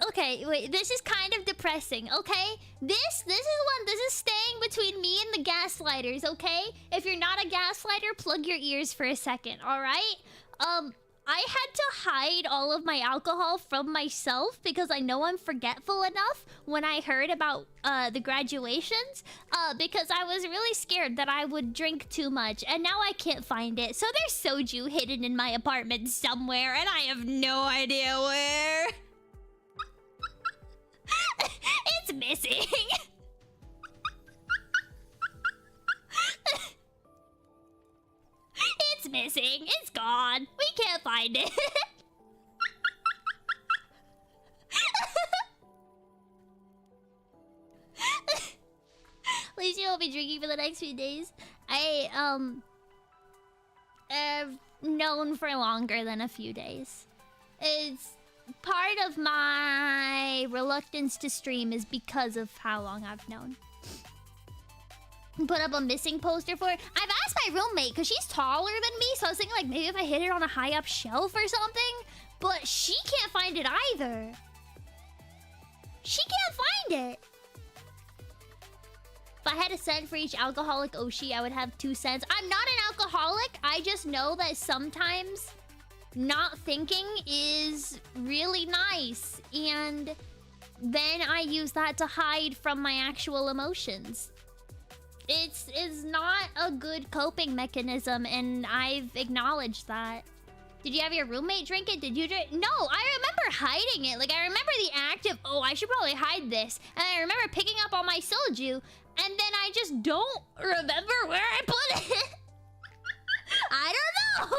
Okay, wait, this is kind of depressing, okay? This is staying between me and the gaslighters, okay? If you're not a gaslighter, plug your ears for a second, alright? I had to hide all of my alcohol from myself because I know I'm forgetful enough when I heard about the graduations, because I was really scared that I would drink too much, and now I can't find it. So there's soju hidden in my apartment somewhere, and I have no idea where. It's missing. It's missing. It's gone. We can't find it. At least you won't be drinking for the next few days. I have known for longer than a few days. It's part of my reluctance to stream is because of how long I've known. Put up a missing poster for it. I've asked my roommate because she's taller than me, so I was thinking like maybe if I hid it on a high up shelf or something, but she can't find it either. She can't find it. If I had a cent for each alcoholic Oshi, I would have 2 cents. I'm not an alcoholic. I just know that sometimes not thinking is really nice, and then I use that to hide from my actual emotions. It's not a good coping mechanism, and I've acknowledged that. Did you have your roommate drink it? Did you drink? No, I remember hiding it. Like, I remember the act of, oh, I should probably hide this. And I remember picking up all my soju, and then I just don't remember where I put it. I don't know.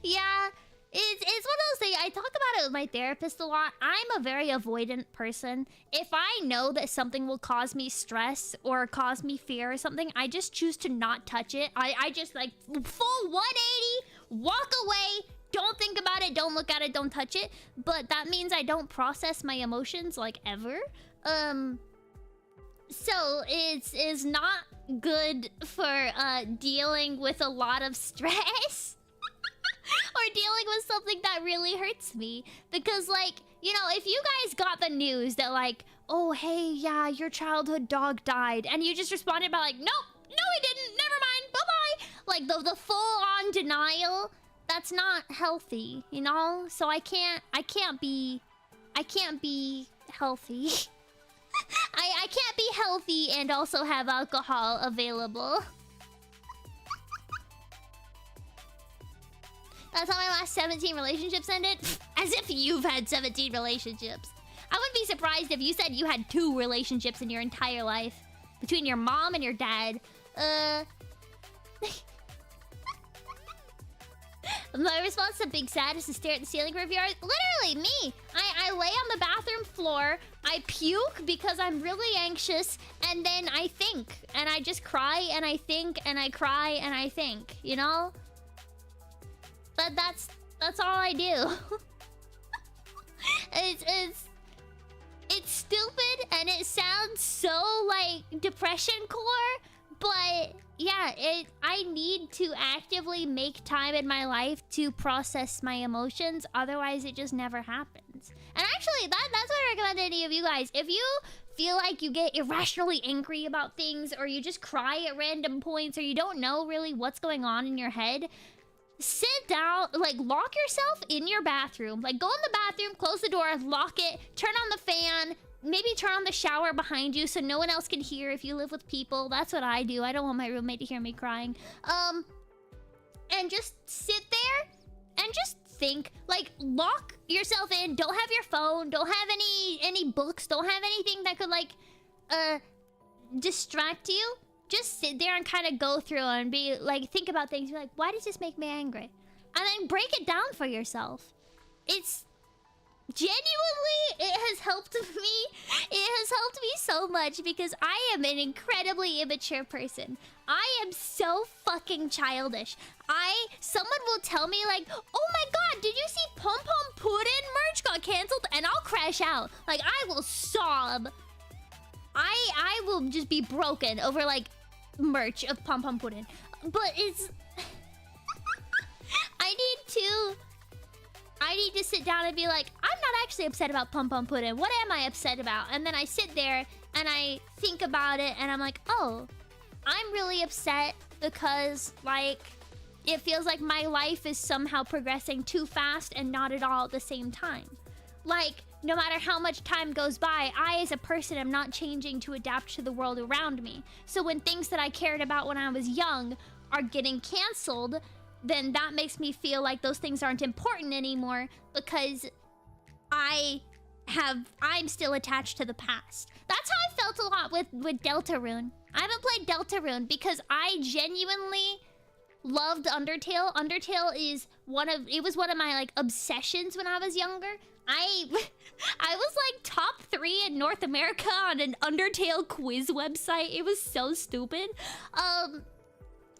Yeah, it's one of those things. I talk about it with my therapist a lot. I'm a very avoidant person. If I know that something will cause me stress or cause me fear or something, I just choose to not touch it. I just like full 180, walk away, don't think about it, don't look at it, don't touch it. But that means I don't process my emotions like ever. So it's not good for dealing with a lot of stress. Or dealing with something that really hurts me. Because, like, you know, if you guys got the news that, like, oh, hey, yeah, your childhood dog died, and you just responded by, like, nope, no, he didn't, never mind, bye-bye. Like, the full-on denial, that's not healthy, you know? So I can't be healthy. I can't be healthy and also have alcohol available. That's how my last 17 relationships ended. As if you've had 17 relationships. I wouldn't be surprised if you said you had 2 relationships in your entire life. Between your mom and your dad. My response to Big Sad is to stare at the ceiling for a few hours. Literally, me. I lay on the bathroom floor. I puke because I'm really anxious. And then I think. And I just cry and I think and I cry and I think. You know? But that's all I do. It's stupid and it sounds so like depression core, but yeah, I need to actively make time in my life to process my emotions, otherwise it just never happens. And actually that's what I recommend to any of you guys. If you feel like you get irrationally angry about things, or you just cry at random points, or you don't know really what's going on in your head, sit down, like lock yourself in your bathroom. Like go in the bathroom, close the door, lock it, turn on the fan, maybe turn on the shower behind you so no one else can hear if you live with people. That's what I do. I don't want my roommate to hear me crying. And just sit there and just think. Like lock yourself in. Don't have your phone. Don't have any books. Don't have anything that could like distract you. Just sit there and kind of go through and be like, think about things. Be like, why does this make me angry? And then break it down for yourself. It's genuinely, it has helped me. It has helped me so much because I am an incredibly immature person. I am so fucking childish. Someone will tell me like, oh my god, did you see Pom Pom Puddin merch got canceled? And I'll crash out. Like, I will sob. I will just be broken over like merch of Pom Pom Puddin. But it's I need to sit down and be like, I'm not actually upset about Pom Pom Puddin. What am I upset about? And then I sit there and I think about it and I'm like, oh, I'm really upset because like it feels like my life is somehow progressing too fast and not at all at the same time. Like, no matter how much time goes by, I as a person am not changing to adapt to the world around me. So when things that I cared about when I was young are getting canceled, then that makes me feel like those things aren't important anymore because I'm still attached to the past. That's how I felt a lot with Deltarune. I haven't played Deltarune because I genuinely loved Undertale. Undertale is it was one of my like obsessions when I was younger. I was like top 3 in North America on an Undertale quiz website. It was so stupid.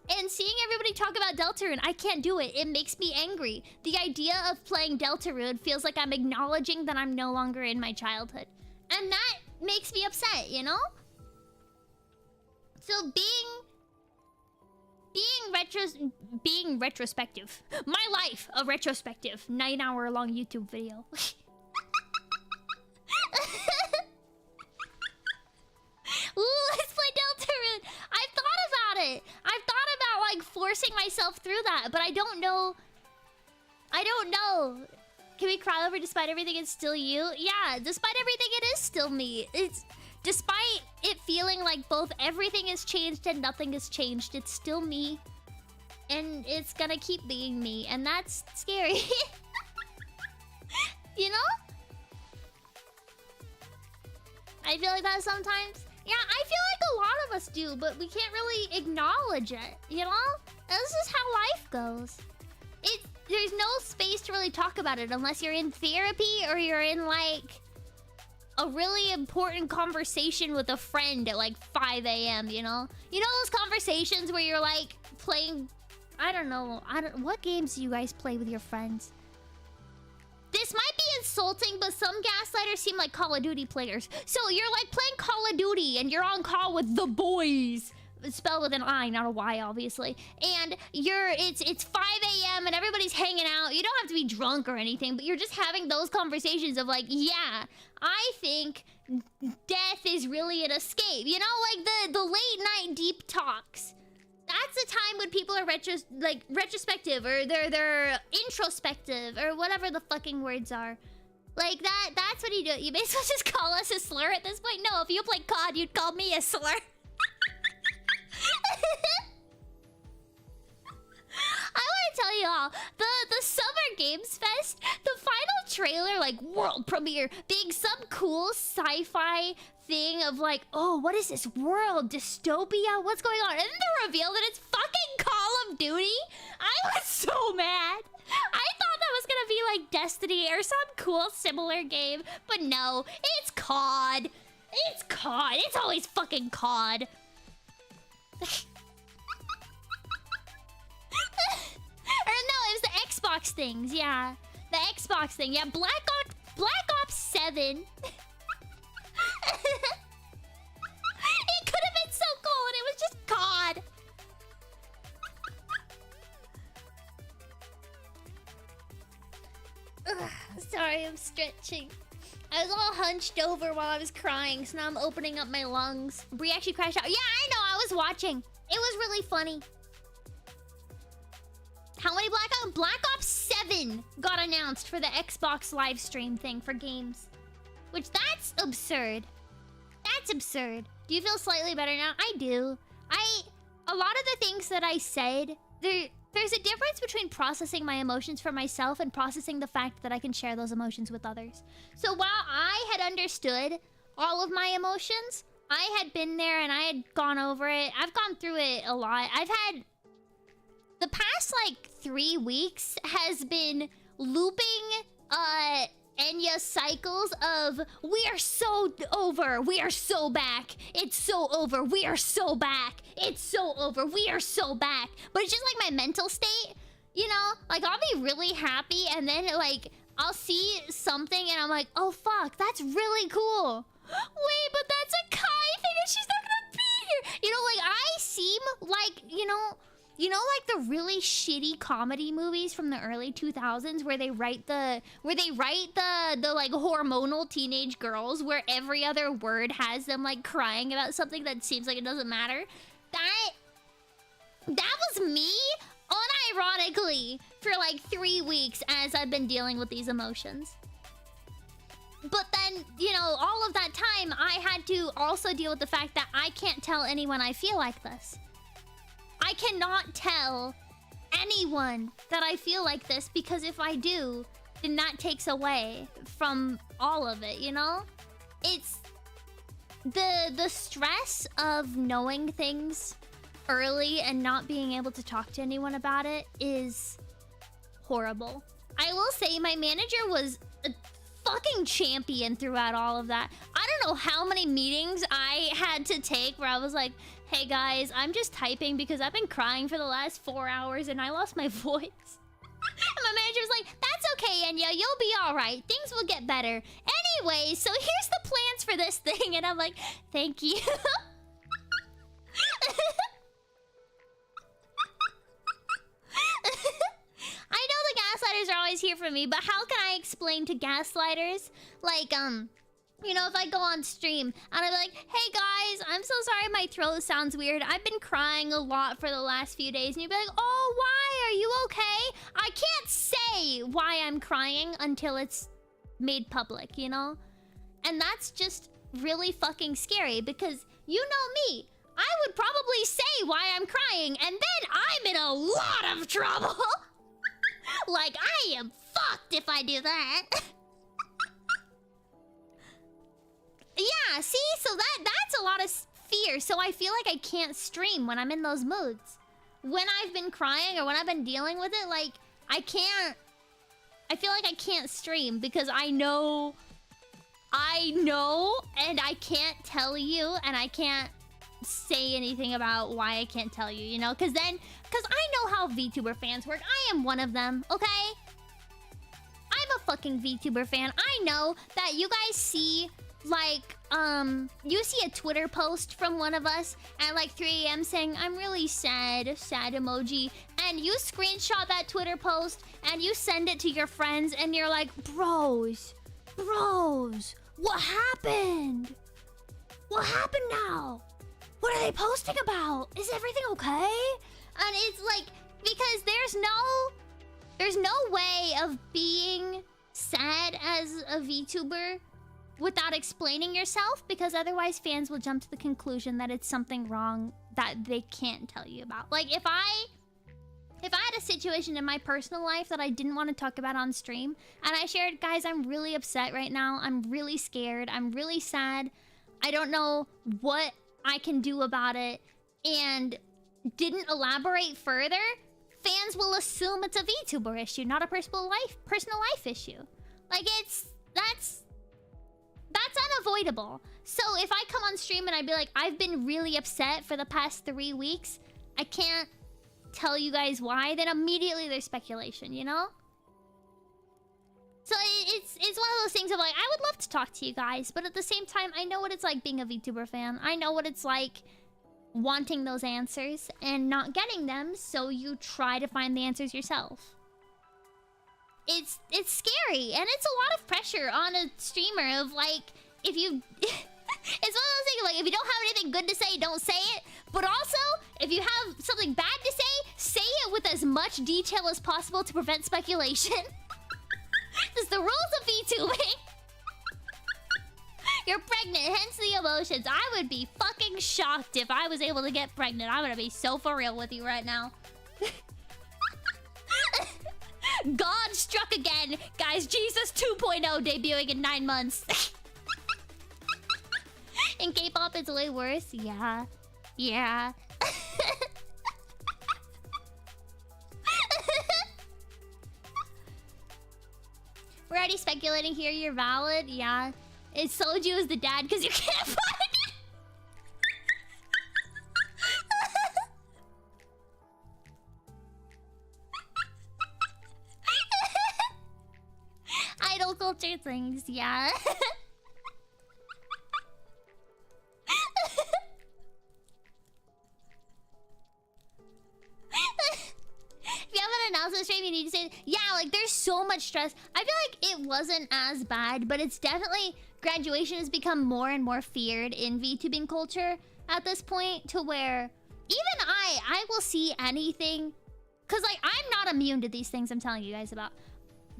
And seeing everybody talk about Deltarune, I can't do it. It makes me angry. The idea of playing Deltarune feels like I'm acknowledging that I'm no longer in my childhood. And that makes me upset, you know? So being retrospective. My life, a retrospective 9-hour long YouTube video. Ooh, let's play Deltarune. I've thought about it. I've thought about like forcing myself through that, but I don't know. Can we cry over despite everything it's still you? Yeah, despite everything it is still me. It's despite it feeling like both everything has changed and nothing has changed, it's still me. And it's gonna keep being me, and that's scary. You know? I feel like that sometimes. Yeah, I feel like a lot of us do, but we can't really acknowledge it, you know? This is how life goes. There's no space to really talk about it unless you're in therapy or you're in, like, a really important conversation with a friend at, like, 5 a.m., you know? You know those conversations where you're, like, playing... I don't know. What games do you guys play with your friends? This might be insulting, but some gaslighters seem like Call of Duty players. So you're like playing Call of Duty and you're on call with the boys. It's spelled with an I, not a Y, obviously. And it's 5 a.m. and everybody's hanging out. You don't have to be drunk or anything, but you're just having those conversations of like, yeah, I think death is really an escape. You know, like the late night deep talks. That's the time when people are retrospective or they're introspective or whatever the fucking words are. Like that's what you do. You may as well just call us a slur at this point. No, if you play COD, you'd call me a slur. I want to tell you all, the Summer Games Fest, the final trailer, like world premiere, being some cool sci-fi thing of like, oh, what is this world? Dystopia? What's going on? And then the reveal that it's fucking Call of Duty? I was so mad. I thought that was gonna be like Destiny or some cool similar game, but no, it's COD. It's COD. It's always fucking COD. Or no, it was the Xbox things, yeah. The Xbox thing, yeah. Black Ops 7. It could have been so cool and it was just COD. Ugh, sorry, I'm stretching. I was all hunched over while I was crying, so now I'm opening up my lungs. Bree actually crashed out. Yeah, I know, I was watching. It was really funny. How many Black Ops 7 got announced for the Xbox live stream thing for games? Which, that's absurd. That's absurd. Do you feel slightly better now? I do. A lot of the things that I said, there's a difference between processing my emotions for myself and processing the fact that I can share those emotions with others. So while I had understood all of my emotions, I had been there and I had gone over it. I've gone through it a lot. I've had... The past, like, 3 weeks has been looping, Enya cycles of, we are so over, we are so back, it's so over, we are so back, it's so over, we are so back. But it's just, like, my mental state, you know? Like, I'll be really happy, and then, like, I'll see something, and I'm like, oh, fuck, that's really cool. Wait, but that's a Kai thing, and she's not gonna be here. You know, like, I seem like, you know, like the really shitty comedy movies from the early 2000s where they write the like hormonal teenage girls where every other word has them like crying about something that seems like it doesn't matter. That was me unironically for like 3 weeks as I've been dealing with these emotions. But then, you know, all of that time, I had to also deal with the fact that I can't tell anyone I feel like this. I cannot tell anyone that I feel like this, because if I do, then that takes away from all of it, you know? It's... The stress of knowing things early and not being able to talk to anyone about it is horrible. I will say my manager was a fucking champion throughout all of that. I don't know how many meetings I had to take where I was like, hey guys, I'm just typing because I've been crying for the last 4 hours and I lost my voice. And my manager was like, that's okay, Enya, you'll be alright. Things will get better. Anyway, so here's the plans for this thing. And I'm like, thank you. I know the gaslighters are always here for me, but how can I explain to gaslighters? Like, you know, if I go on stream and I'm like, hey guys, I'm so sorry my throat sounds weird. I've been crying a lot for the last few days. And you'd be like, oh, why? Are you okay? I can't say why I'm crying until it's made public, you know? And that's just really fucking scary because you know me. I would probably say why I'm crying and then I'm in a lot of trouble. Like, I am fucked if I do that. Yeah, see? So that's a lot of fear. So I feel like I can't stream when I'm in those moods. When I've been crying or when I've been dealing with it, like, I feel like I can't stream because I know, and I can't tell you, and I can't say anything about why I can't tell you, you know? Because I know how VTuber fans work. I am one of them, okay? I'm a fucking VTuber fan. I know that you guys see, like, you see a Twitter post from one of us at like 3 AM saying, I'm really sad, sad emoji. And you screenshot that Twitter post and you send it to your friends and you're like, bros, what happened? What happened now? What are they posting about? Is everything okay? And it's like, because there's no way of being sad as a VTuber without explaining yourself, because otherwise fans will jump to the conclusion that it's something wrong that they can't tell you about. Like, if I had a situation in my personal life that I didn't want to talk about on stream, and I shared, guys, I'm really upset right now. I'm really scared. I'm really sad. I don't know what I can do about it, and didn't elaborate further, fans will assume it's a VTuber issue, not a personal life issue. Like, that's unavoidable. So if I come on stream and I'd be like, I've been really upset for the past 3 weeks, I can't tell you guys why, then immediately there's speculation, you know? So it's one of those things of like, I would love to talk to you guys, but at the same time, I know what it's like being a VTuber fan. I know what it's like wanting those answers and not getting them, so you try to find the answers yourself. It's scary, and it's a lot of pressure on a streamer of like, if you... It's one of those things like, if you don't have anything good to say, don't say it. But also, if you have something bad to say it with as much detail as possible to prevent speculation. That's the rules of VTubing. You're pregnant, hence the emotions. I would be fucking shocked if I was able to get pregnant. I'm gonna be so for real with you right now. God struck again. Guys, Jesus 2.0 debuting in 9 months. In K-pop, it's way worse. Yeah. Yeah. We're already speculating here. You're valid. Yeah. It's Soju is the dad because you can't find it. Idol culture things. Yeah. If you have an announcement stream, you need to say, yeah, like, there's so much stress. I feel like it wasn't as bad, but it's definitely, graduation has become more and more feared in VTubing culture at this point, to where even I will see anything Cause like I'm not immune to these things I'm telling you guys about.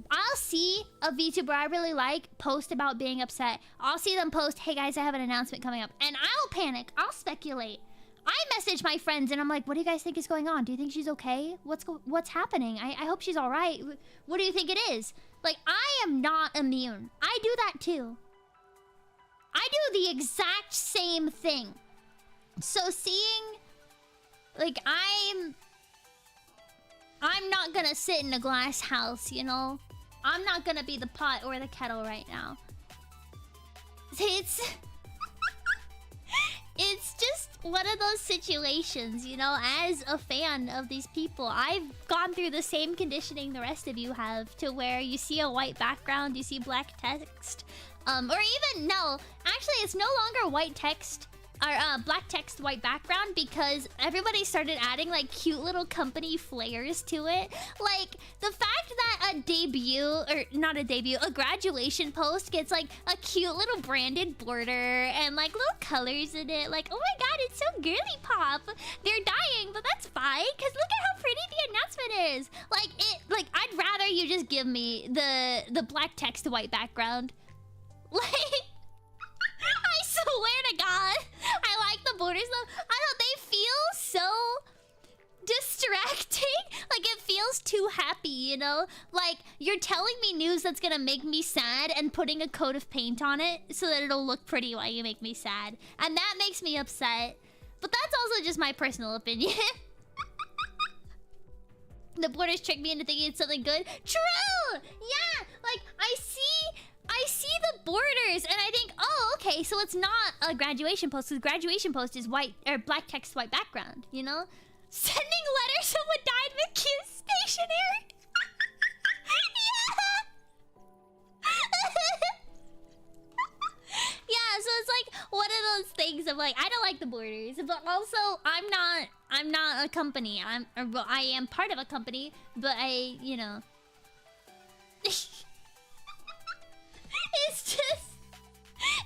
I'll see a VTuber I really like post about being upset. I'll see them post, hey guys, I have an announcement coming up. And I'll panic. I'll speculate. I message my friends and I'm like, what do you guys think is going on? Do you think she's okay? What's happening? I hope she's alright. What do you think it is? Like, I am not immune. I do that too. I do the exact same thing. So seeing... Like, I'm not gonna sit in a glass house, you know? I'm not gonna be the pot or the kettle right now. It's... It's just one of those situations, you know? As a fan of these people, I've gone through the same conditioning the rest of you have, to where you see a white background, you see black text. Or even, no, actually it's no longer white text. Or black text, white background, because everybody started adding like cute little company flares to it. Like the fact that a graduation post gets like a cute little branded border and like little colors in it. Like, oh my god, it's so girly pop. They're dying, but that's fine, because look at how pretty the announcement is. Like I'd rather you just give me the black text white background. Like, I swear to God, I like the borders though. I don't. They feel so distracting. Like it feels too happy, you know. Like you're telling me news that's gonna make me sad and putting a coat of paint on it so that it'll look pretty while you make me sad, and that makes me upset. But that's also just my personal opinion. The borders trick me into thinking it's something good. True. Yeah. Like I see the borders and I think, oh, okay, so it's not a graduation post, because graduation post is white or black text, white background, you know? Sending letters, someone died with Q stationery. Yeah, so it's like one of those things of like, I don't like the borders, but also I'm not a company. I am part of a company, but you know. It's just...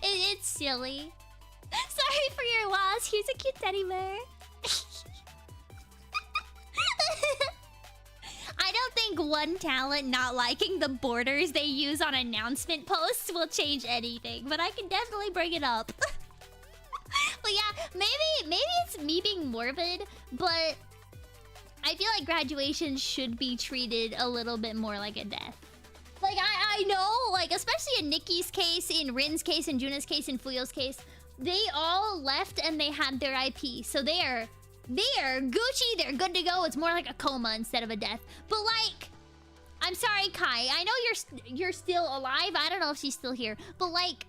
It's silly. Sorry for your loss. Here's a cute teddy bear. I don't think one talent not liking the borders they use on announcement posts will change anything, but I can definitely bring it up. But yeah, maybe it's me being morbid, but I feel like graduation should be treated a little bit more like a death. Like, I know, like, especially in Nikki's case, in Rin's case, in Juna's case, in Fuyo's case, they all left and they had their IP. So they're Gucci, they're good to go. It's more like a coma instead of a death. But like, I'm sorry, Kai. I know you're still alive. I don't know if she's still here. But like,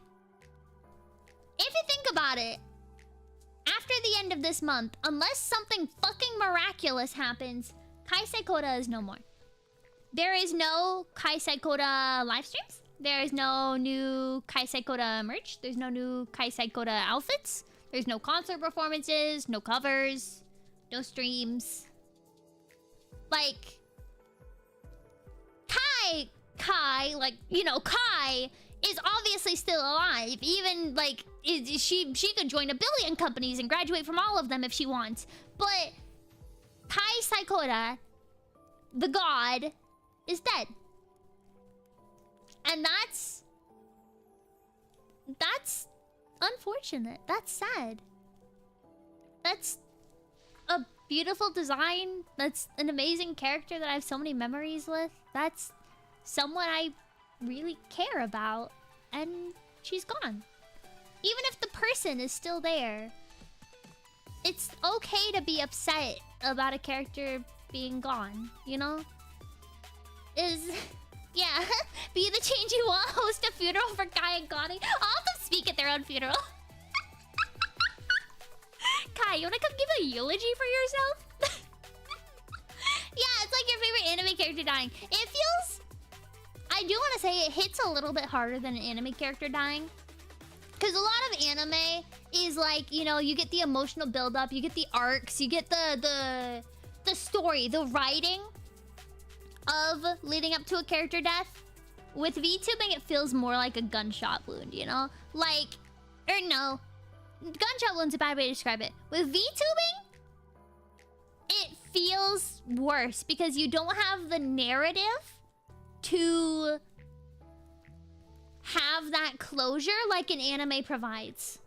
if you think about it, after the end of this month, unless something fucking miraculous happens, Kai Seikoda is no more. There is no Kai Seikoda live streams. There is no new Kai Seikoda merch. There's no new Kai Seikoda outfits. There's no concert performances, no covers, no streams. Like, Kai, like, you know, Kai is obviously still alive. Even, like, she could join 1 billion companies and graduate from all of them if she wants. But Kai Seikoda, the god, is dead. And that's unfortunate. That's sad. That's a beautiful design. That's an amazing character that I have so many memories with. That's someone I really care about. And she's gone. Even if the person is still there, it's okay to be upset about a character being gone, you know? Yeah, be the change you want, host a funeral for Kai and Connie. All of them speak at their own funeral. Kai, you wanna come give a eulogy for yourself? Yeah, it's like your favorite anime character dying. It feels... I do want to say it hits a little bit harder than an anime character dying. Because a lot of anime is like, you know, you get the emotional build-up, you get the arcs, you get the story, the writing of leading up to a character death. With VTubing, it feels more like a gunshot wound, you know? Like, or no, gunshot wound's a bad way to describe it. With VTubing, it feels worse because you don't have the narrative to have that closure like an anime provides.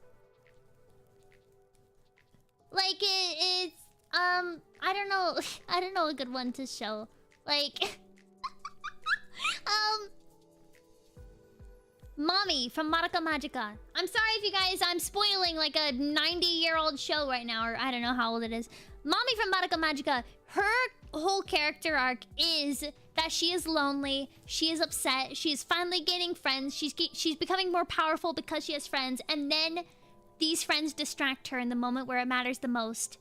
Like it's I don't know I don't know a good one to show. Like Mommy from Madoka Magica. I'm sorry if you guys, I'm spoiling like a 90-year-old show right now, or I don't know how old it is. Mommy from Madoka Magica, her whole character arc is that she is lonely, she is upset, she is finally gaining friends, she's becoming more powerful because she has friends, and then these friends distract her in the moment where it matters the most,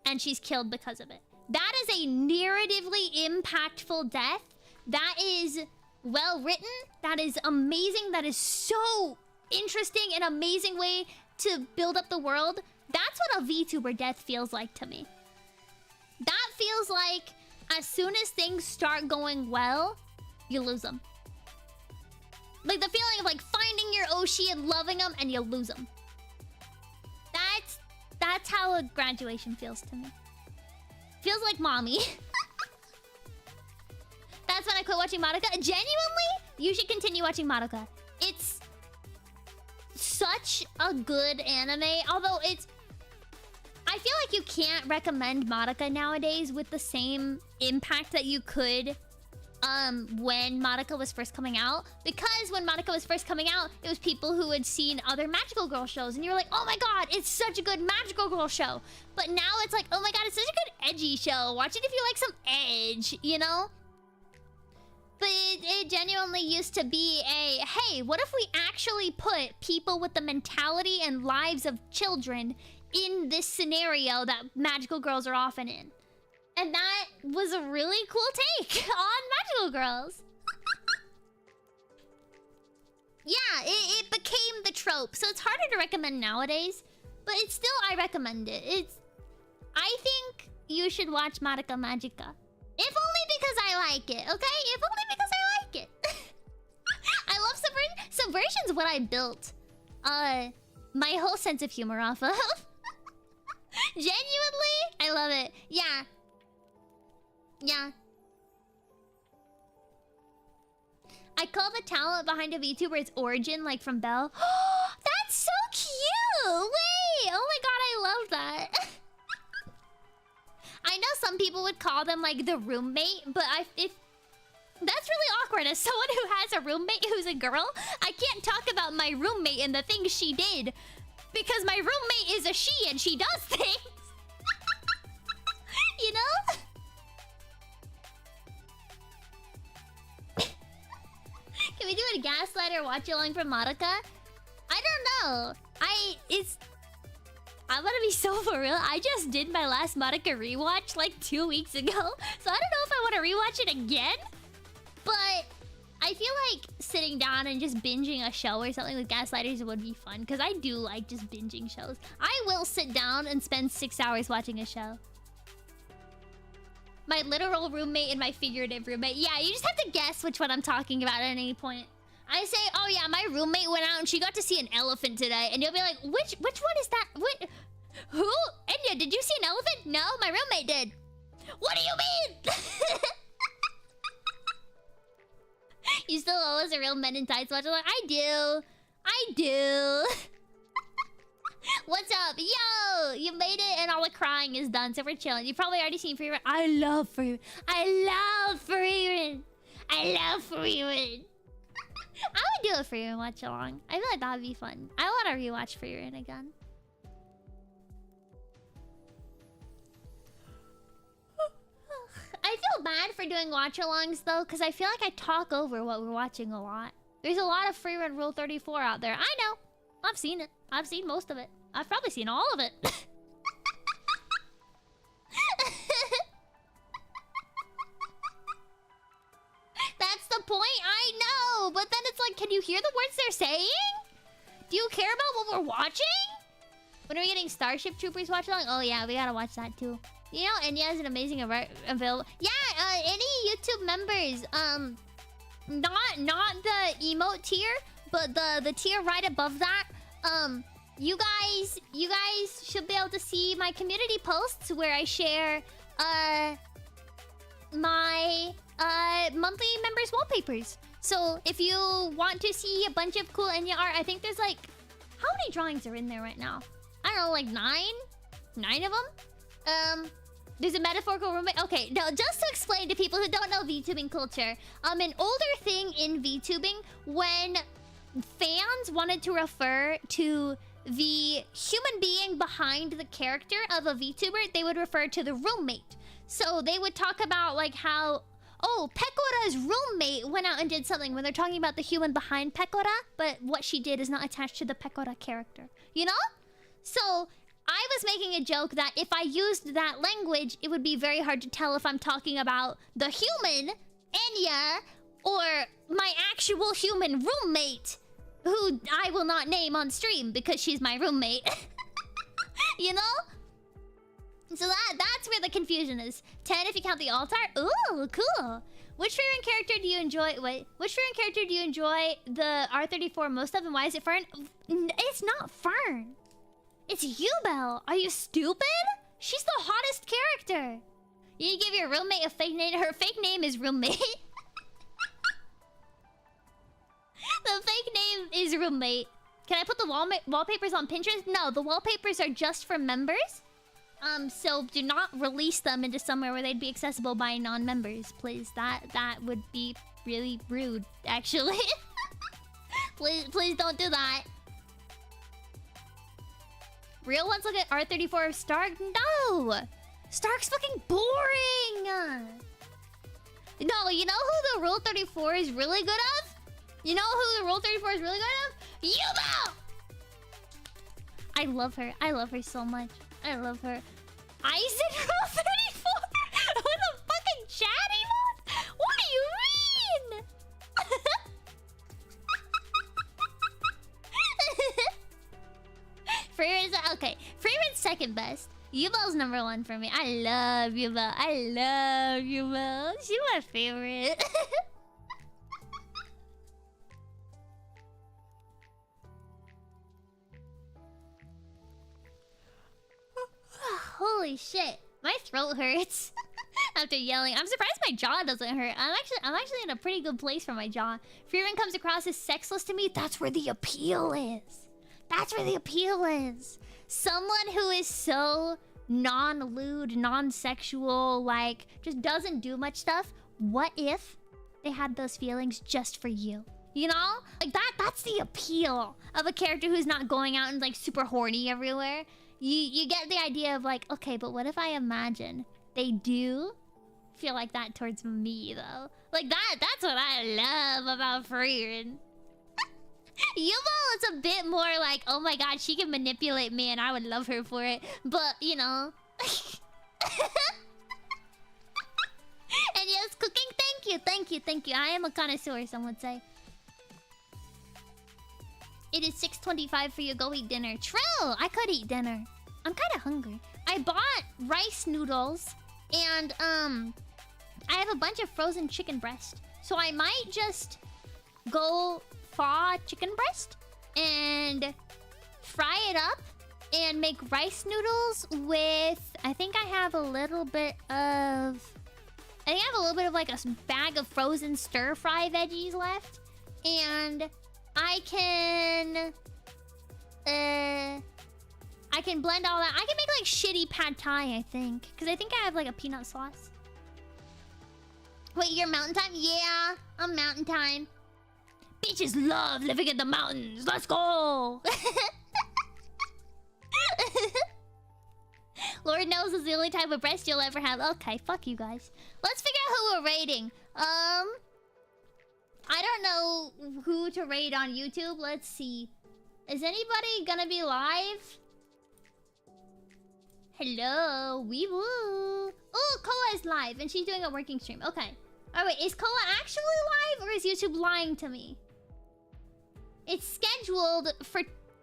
and she's killed because of it. That is a narratively impactful death. That is well written. That is amazing. That is so interesting, an amazing way to build up the world. That's what a VTuber death feels like to me. That feels like as soon as things start going well, you lose them. Like the feeling of like finding your Oshi and loving them and you lose them. That's how a graduation feels to me. Feels like mommy. That's when I quit watching Madoka. Genuinely, you should continue watching Madoka. It's such a good anime. Although it's... I feel like you can't recommend Madoka nowadays with the same impact that you could when Madoka was first coming out. Because when Madoka was first coming out, it was people who had seen other magical girl shows. And you were like, oh my god, it's such a good magical girl show. But now it's like, oh my god, it's such a good edgy show. Watch it if you like some edge, you know? But it genuinely used to be a, hey, what if we actually put people with the mentality and lives of children in this scenario that magical girls are often in? And that was a really cool take on magical girls. Yeah, it became the trope. So it's harder to recommend nowadays, but it's still, I recommend it. I think you should watch Madoka Magica. If only because I like it, okay? If only because I like it. I love subversion. Subversion's what I built my whole sense of humor off of. Genuinely, I love it. Yeah. Yeah. I call the talent behind a VTuber its origin, like from Belle. That's so cute! Wait! Oh my god, I love that. I know some people would call them like the roommate, but if that's really awkward as someone who has a roommate who's a girl. I can't talk about my roommate and the things she did because my roommate is a she and she does things. You know? Can we do a gaslighter watch along from Madoka? I don't know. I'm gonna be so for real. I just did my last Madoka rewatch like 2 weeks ago. So I don't know if I want to rewatch it again. But I feel like sitting down and just binging a show or something with gaslighters would be fun. Because I do like just binging shows. I will sit down and spend 6 hours watching a show. My literal roommate and my figurative roommate. Yeah, you just have to guess which one I'm talking about at any point. I say, oh yeah, my roommate went out and she got to see an elephant today. And you'll be like, which one is that? Who? Enya, did you see an elephant? No, my roommate did. What do you mean? You still owe us a real Men in Tights watch? Like, I do. What's up? Yo, you made it and all the crying is done, so we're chilling. You've probably already seen Freerun. I love Freerun. I love Freerun. I would do a Freerun watch along. I feel like that would be fun. I want to rewatch Freerun again. I feel bad for doing watch-alongs though, because I feel like I talk over what we're watching a lot. There's a lot of Freerun Rule 34 out there. I know. I've seen it. I've seen most of it. I've probably seen all of it. That's the point, I know. But then it's like, can you hear the words they're saying? Do you care about what we're watching? When are we getting Starship Troopers watch along? Oh yeah, we gotta watch that too. You know, Enya is an amazing available. Yeah, any YouTube members, not the emote tier, but the tier right above that. You guys should be able to see my community posts where I share my monthly members wallpapers. So if you want to see a bunch of cool Enya art, I think there's like, how many drawings are in there right now? I don't know, like 9 of them. There's a metaphorical roommate. Okay, now just to explain to people who don't know VTubing culture, an older thing in VTubing, when fans wanted to refer to the human being behind the character of a VTuber, they would refer to the roommate. So they would talk about like how, oh, Pecora's roommate went out and did something when they're talking about the human behind Pecora, but what she did is not attached to the Pecora character. You know? So I was making a joke that if I used that language, it would be very hard to tell if I'm talking about the human, Enya, or my actual human roommate, who I will not name on stream because she's my roommate. You know? So that's where the confusion is. 10 if you count the altar. Ooh, cool. Which favorite character do you enjoy? Wait, which favorite character do you enjoy the R34 most of, and why is it Fern? It's not Fern. It's Yubel. Are you stupid? She's the hottest character. You give your roommate a fake name. Her fake name is roommate. The fake name is roommate. Can I put the wallpapers on Pinterest? No, the wallpapers are just for members. So do not release them into somewhere where they'd be accessible by non-members, please. That would be really rude, actually. Please don't do that. Real ones look at R34 of Stark? No! Stark's fucking boring! No, you know who the Rule 34 is really good of? You know who the Rule 34 is really good of? Yubo! I love her. I love her so much. I love her. Aizen Rule 34? With a fucking chat emote? What do you mean? Favorite, okay. Favorite second best. Yubel's number 1 for me. I love Yubel. I love Yubel. She's my favorite. Holy shit. My throat hurts after yelling. I'm surprised my jaw doesn't hurt. I'm actually in a pretty good place for my jaw. If Freeman comes across as sexless to me, that's where the appeal is. That's where the appeal is. Someone who is so non-lewd, non-sexual, like, just doesn't do much stuff. What if they had those feelings just for you? You know? Like, that's the appeal of a character who's not going out and, like, super horny everywhere. You get the idea of, like, okay, but what if I imagine they do feel like that towards me, though? Like, that's what I love about Freeman. Yuval is a bit more like, oh my god, she can manipulate me and I would love her for it. But, you know. And yes, cooking, thank you. I am a connoisseur, some would say. It is 6:25 for you, go eat dinner. True, I could eat dinner. I'm kind of hungry. I bought rice noodles and, I have a bunch of frozen chicken breast. So I might just go thaw chicken breast and fry it up and make rice noodles with, I think I have a little bit of like a bag of frozen stir fry veggies left, and I can blend all that. I can make like shitty pad thai, I think, because I think I have like a peanut sauce. Wait, you're mountain time? Yeah, I'm mountain time. Bitches love living in the mountains. Let's go. Lord knows it's the only type of breast you'll ever have. Okay, fuck you guys. Let's figure out who we're raiding. I don't know who to raid on YouTube. Let's see. Is anybody gonna be live? Hello, wee woo. Oh, Koa is live and she's doing a working stream. Okay. Oh wait, is Koa actually live or is YouTube lying to me? It's scheduled for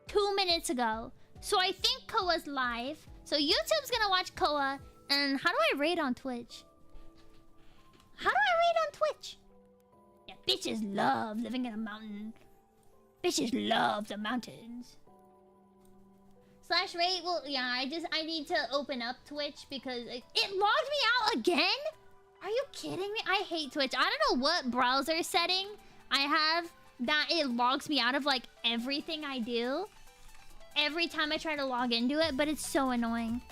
2 minutes ago. So I think Koa's live. So YouTube's gonna watch Koa. And how do I raid on Twitch? How do I raid on Twitch? Yeah, bitches love living in a mountain. Bitches love the mountains. Slash rate, well, yeah, I need to open up Twitch because it logged me out again? Are you kidding me? I hate Twitch. I don't know what browser setting I have that it logs me out of, like, everything I do. Every time I try to log into it, but it's so annoying.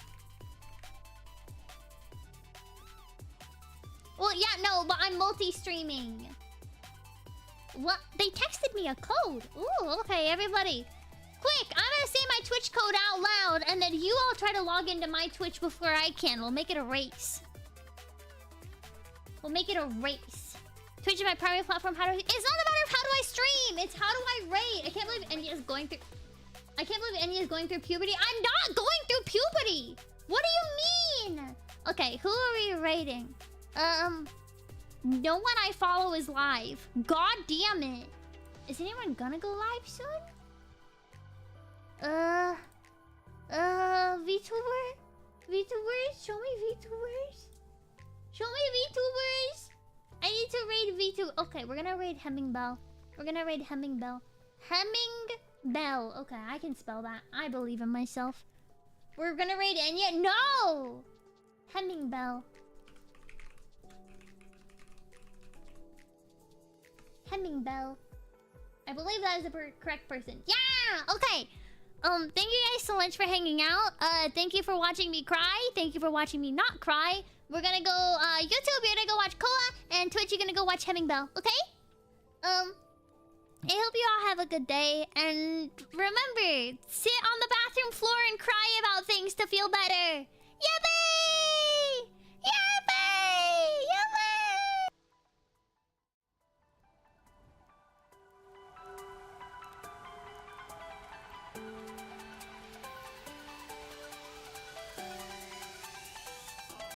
Well, yeah, no, but I'm multi-streaming. What? They texted me a code. Ooh, okay, everybody. Quick, I'm gonna say my Twitch code out loud, and then you all try to log into my Twitch before I can. We'll make it a race. We'll make it a race. Twitch is my primary platform. How do I... It's not a matter of how do I stream. It's how do I rate. I can't believe Enya is going through... I can't believe Enya is going through puberty. I'm not going through puberty. What do you mean? Okay, who are we rating? No one I follow is live. God damn it. Is anyone gonna go live soon? VTuber? VTubers? Show me VTubers. Show me VTubers. I need to raid VTuber. Okay, we're gonna raid Hemmingbell. We're gonna raid Hemmingbell. Hemmingbell. Okay, I can spell that. I believe in myself. We're gonna raid Enya. No! Hemmingbell. Hemmingbell. I believe that is the correct person. Yeah! Okay. Thank you guys so much for hanging out. Thank you for watching me cry. Thank you for watching me not cry. We're gonna go, YouTube, you're gonna go watch Koa, and Twitch, you're gonna go watch Hemmingbell, okay? I hope you all have a good day, and remember, sit on the bathroom floor and cry about things to feel better.